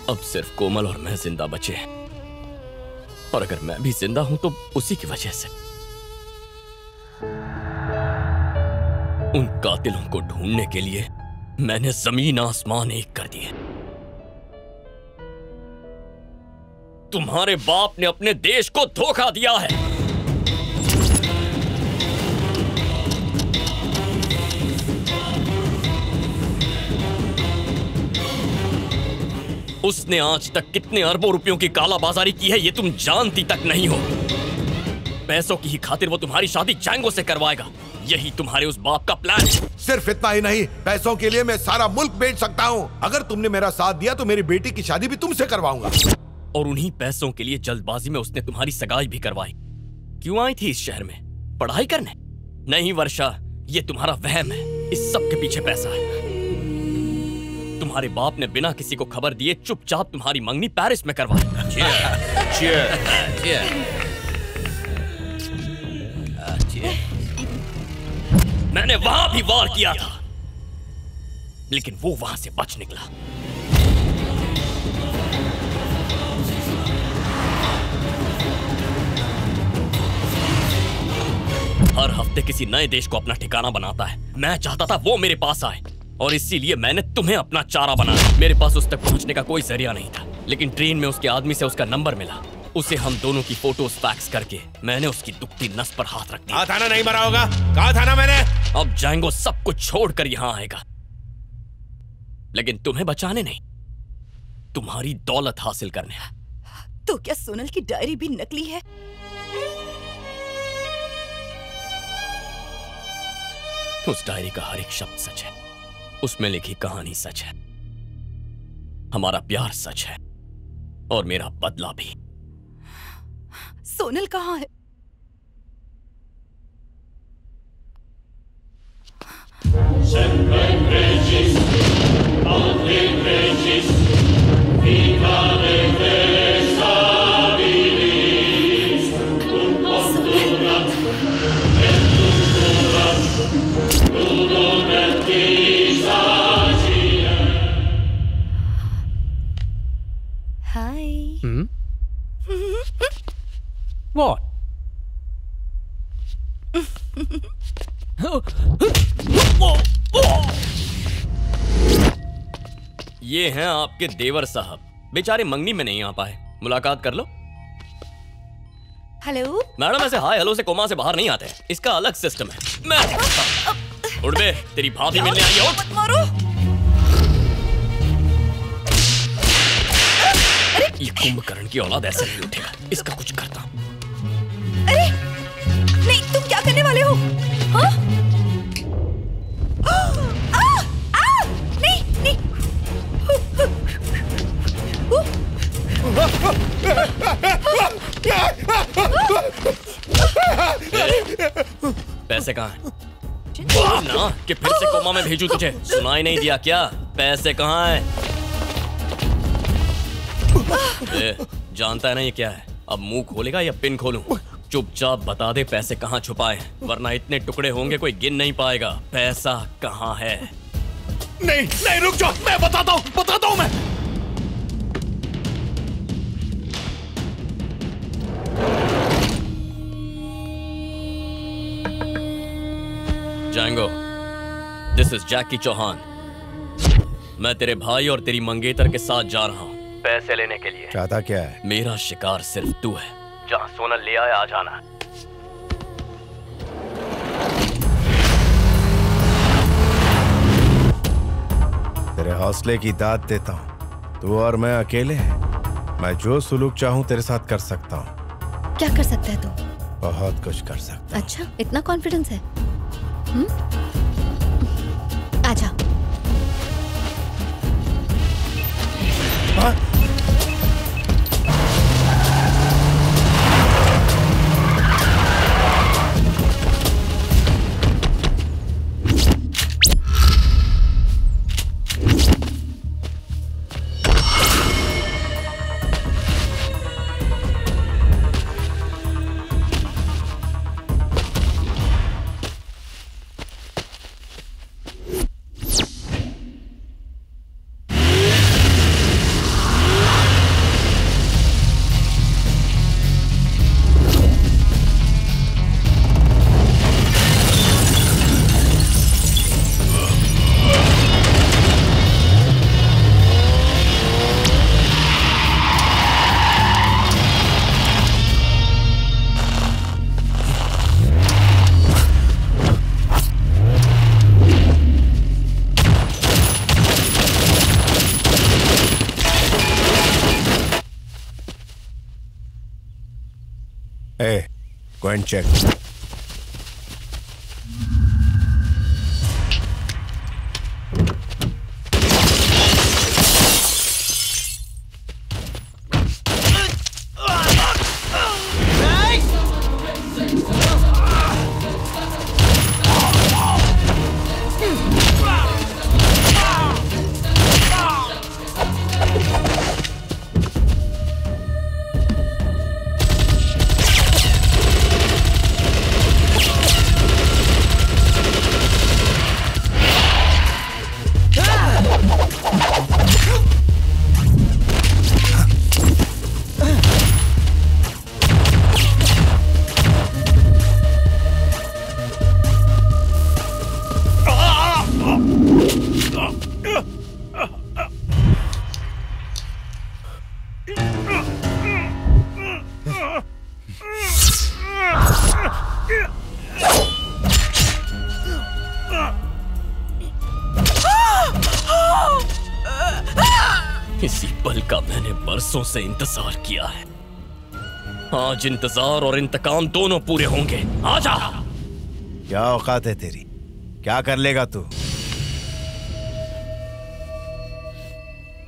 अब सिर्फ कोमल और मैं जिंदा बचे हैं, और अगर मैं भी जिंदा हूं तो उसी की वजह से। उन कातिलों को ढूंढने के लिए मैंने जमीन आसमान एक कर दिए। तुम्हारे बाप ने अपने देश को धोखा दिया है। उसने आज तक कितने अरबों रुपयों की कालाबाजारी की है ये तुम जानती तक नहीं हो। पैसों की ही खातिर वो तुम्हारी शादी जैंगो से करवाएगा। यही तुम्हारे उस बाप का प्लान है। सिर्फ इतना ही नहीं, पैसों के लिए मैं सारा मुल्क बेच सकता हूँ। अगर तुमने मेरा साथ दिया तो मेरी बेटी की शादी भी तुमसे करवाऊंगा। और उन्हीं पैसों के लिए जल्दबाजी में उसने तुम्हारी सगाई भी करवाई। क्यों आई थी इस शहर में? पढ़ाई करने? नहीं वर्षा, ये तुम्हारा वहम है। इस सब के पीछे पैसा है। तुम्हारे बाप ने बिना किसी को खबर दिए चुपचाप तुम्हारी मंगनी पेरिस में करवाई। मैंने वहां भी वार किया था, लेकिन वो वहां से बच निकला। हर हफ्ते किसी नए देश को अपना ठिकाना बनाता है। मैं चाहता था वो मेरे पास आए, और इसीलिए मैंने तुम्हें अपना चारा बनाया। मेरे पास उस तक पहुंचने का कोई जरिया नहीं था, लेकिन ट्रेन में उसके आदमी से उसका नंबर मिला। उसे हम दोनों की फोटोज फैक्स करके मैंने उसकी दुखती नस पर हाथ रख दिया। कहा था ना नहीं मरा होगा? कहा था ना मैंने? अब जैंगो सब कुछ छोड़कर यहां आएगा, लेकिन तुम्हें बचाने नहीं, तुम्हारी दौलत हासिल करने। तो क्या सोनल की डायरी भी नकली है? उस डायरी का हर एक शब्द सच है। उसमें लिखी कहानी सच है। हमारा प्यार सच है, और मेरा बदला भी। सोनल कहाँ है? हाय। What? ये हैं आपके देवर साहब। बेचारे मंगनी में नहीं आ पाए। मुलाकात कर लो। हेलो मैडम, ऐसे हाय हेलो से कोमा से बाहर नहीं आते। इसका अलग सिस्टम है। मैं उड़ बे, तेरी भाभी मिलने आई है। मत मारो। ये कुंभकर्ण की औलाद ऐसे नहीं उठेगा, इसका कुछ करता हूं। अरे नहीं, तुम क्या करने वाले हो? हाँ? नहीं नहीं। पैसे कहाँ हैं? बोल ना कि फिर से कोमा में भेजूं तुझे। सुनाई नहीं दिया क्या? पैसे कहाँ हैं? जानता है ना ये क्या है? अब मुंह खोलेगा या पिन खोलूं? चुपचाप बता दे पैसे कहाँ छुपाए हैं, वरना इतने टुकड़े होंगे कोई गिन नहीं पाएगा। पैसा कहाँ है? नहीं नहीं, रुक जाओ, मैं बताता हूँ मैं। जैंगो, दिस इज जैकी चौहान। मैं तेरे भाई और तेरी मंगेतर के साथ जा रहा हूँ पैसे लेने के लिए। चाहता क्या है? मेरा शिकार सिर्फ तू है। जहाँ सोनल ले आया आ जाना। तेरे हौसले की दाद देता हूँ। तू और मैं अकेले हैं। मैं जो सुलूक चाहूँ तेरे साथ कर सकता हूँ। क्या कर सकता है तू? बहुत कुछ कर सकता। अच्छा, इतना कॉन्फिडेंस है? आजा। Hey, go and check. इसी पल का मैंने बरसों से इंतजार किया है। आज इंतजार और इंतकाम दोनों पूरे होंगे। आजा। क्या औकात है तेरी? क्या कर लेगा तू?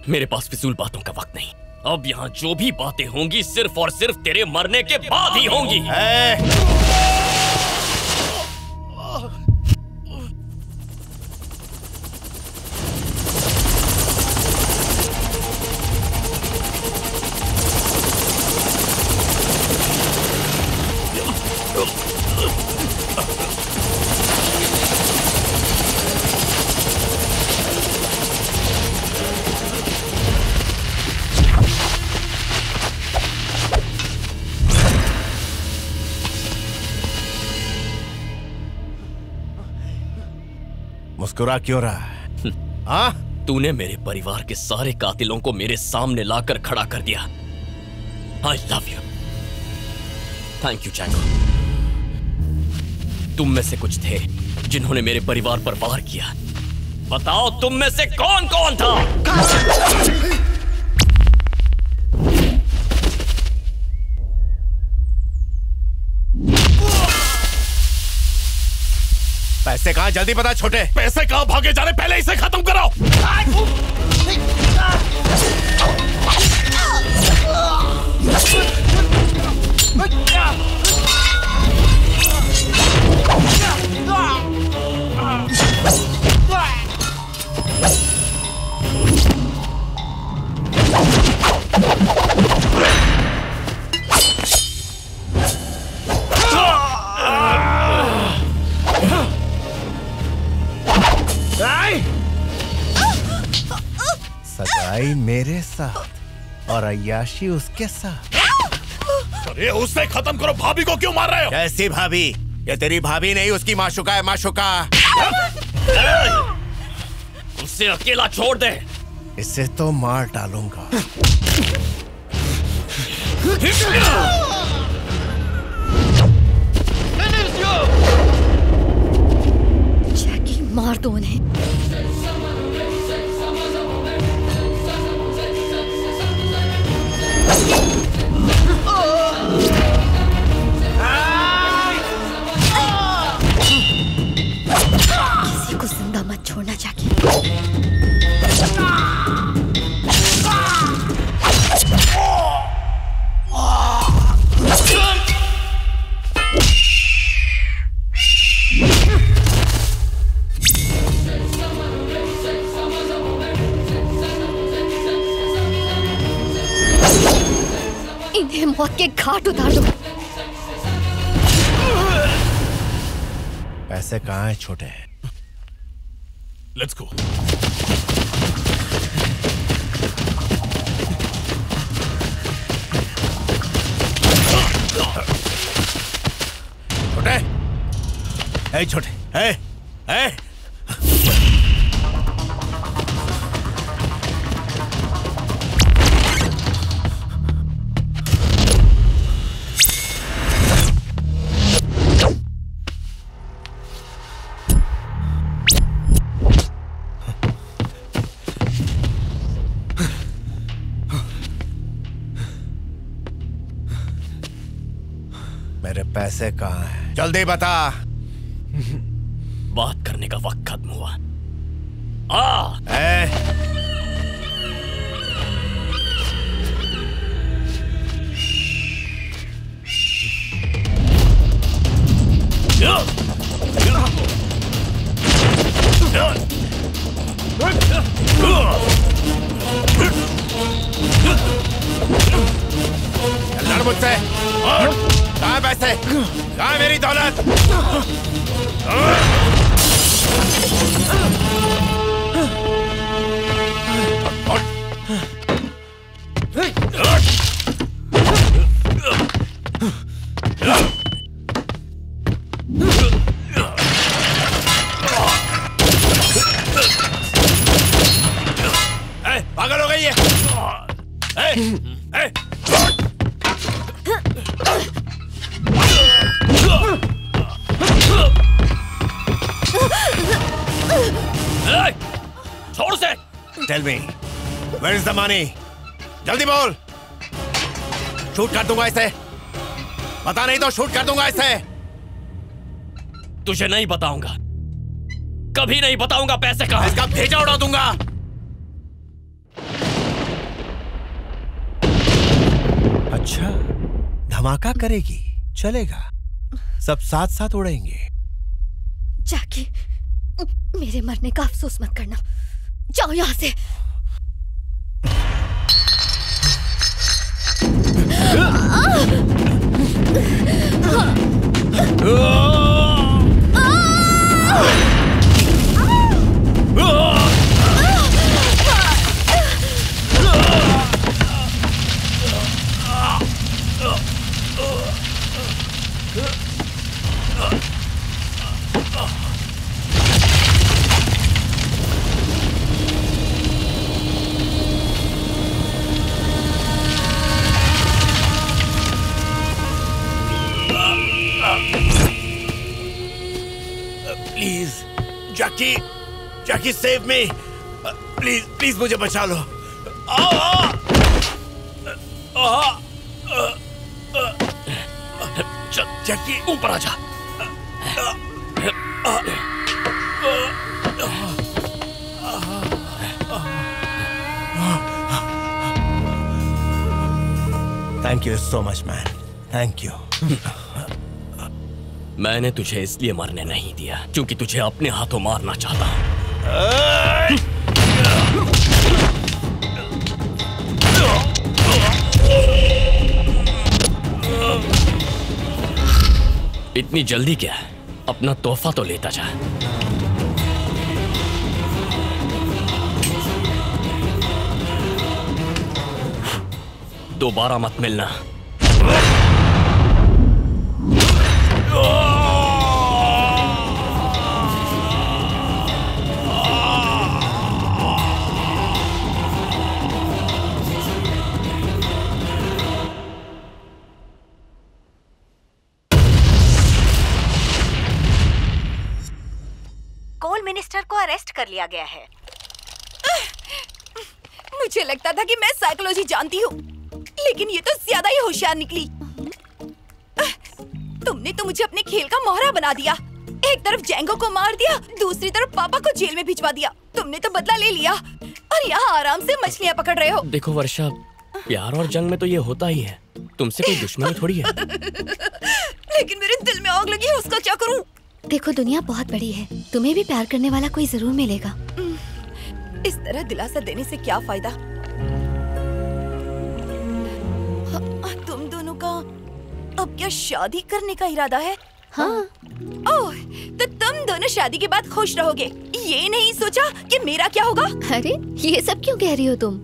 मेरे पास फिजूल बातों का वक्त नहीं। अब यहाँ जो भी बातें होंगी सिर्फ और सिर्फ तेरे मरने के बाद ही होंगी। मुस्कुरा क्यों रहा है? हाँ? तूने मेरे परिवार के सारे कातिलों को मेरे सामने लाकर खड़ा कर दिया। I love you. Thank you Django. तुम में से कुछ थे जिन्होंने मेरे परिवार पर वार किया। बताओ तुम में से कौन कौन था? पैसे कहाँ, जल्दी बता छोटे। पैसे कहाँ भागे जा रहे, पहले इसे खत्म कराओ। सगाई मेरे साथ और अय्याशी उसके साथ। अरे उसे खत्म करो, भाभी को क्यों मार रहे हो? कैसी भाभी? ये तेरी भाभी नहीं, उसकी माशुका है, माशुका। उसे अकेला छोड़ दे। इसे तो मार डालूंगा। जैकी, मार दो उन्हें। किसी को जिंदा मत छोड़ना जैकी। इन्हें मौत के घाट उतार दो। पैसे कहाँ है छोटे? Let's go. छोटे, ए छोटे, ए, ए। मेरे पैसे कहाँ हैं? जल्दी बता। बात करने का वक्त खत्म हुआ। आ! लड़ मुझसे। कहाँ है पैसे? कहाँ है मेरी दौलत? पागल हो गई है। छोड़ से। Tell me, where is the money? जल्दी बोल। शूट कर दूंगा इसे। बता नहीं तो शूट कर दूंगा इसे। तुझे नहीं बताऊंगा, कभी नहीं बताऊंगा पैसे कहाँ। इसका भेजा उड़ा दूंगा। अच्छा, धमाका करेगी, चलेगा। सब साथ साथ उड़ेंगे। जैकी, मेरे मरने का अफसोस मत करना। जाओ यहाँ से। Please Jackie, Jackie save me. Please please मुझे बचा लो। जैकी ऊपर आ जा। Thank you so much man, thank you. मैंने तुझे इसलिए मरने नहीं दिया क्योंकि तुझे अपने हाथों मारना चाहता हूं। इतनी जल्दी क्या है? अपना तोहफा तो लेता जा। दोबारा मत मिलना। कोल मिनिस्टर को अरेस्ट कर लिया गया है। मुझे लगता था कि मैं साइकोलॉजी जानती हूँ, लेकिन ये तो ज्यादा ही होशियार निकली। तुमने तो मुझे अपने खेल का मोहरा बना दिया। एक तरफ जेंगो को मार दिया, दूसरी तरफ पापा को जेल में भिजवा दिया। तुमने तो बदला ले लिया और यहाँ आराम से मछलियाँ पकड़ रहे हो। देखो वर्षा, प्यार और जंग में तो ये होता ही है। तुमसे कोई दुश्मनी थोड़ी है। लेकिन मेरे दिल में आग लगी है, उसका क्या करूँ? देखो दुनिया बहुत बड़ी है, तुम्हें भी प्यार करने वाला कोई जरूर मिलेगा। इस तरह दिलासा देने से क्या फायदा? तुम दोनों का अब क्या शादी करने का इरादा है? हाँ। ओह, तो तुम दोनों शादी के बाद खुश रहोगे। ये नहीं सोचा कि मेरा क्या होगा? अरे ये सब क्यों कह रही हो तुम?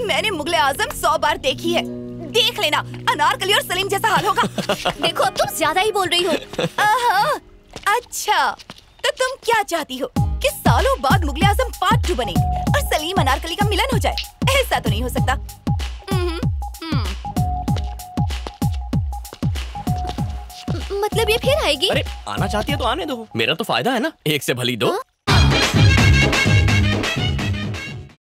मैंने मुगले आजम 100 बार देखी है। देख लेना, अनारकली और सलीम जैसा हाल होगा। देखो अब तुम ज्यादा ही बोल रही हो। अच्छा, तो तुम क्या चाहती हो कि सालों बाद मुगले आजम पार्ट 2 बने और सलीम अनारकली का मिलन हो जाए? ऐसा तो नहीं हो सकता। मतलब ये फिर आएगी? अरे आना चाहती है तो आने दो, मेरा तो फायदा है ना, एक से भली दो।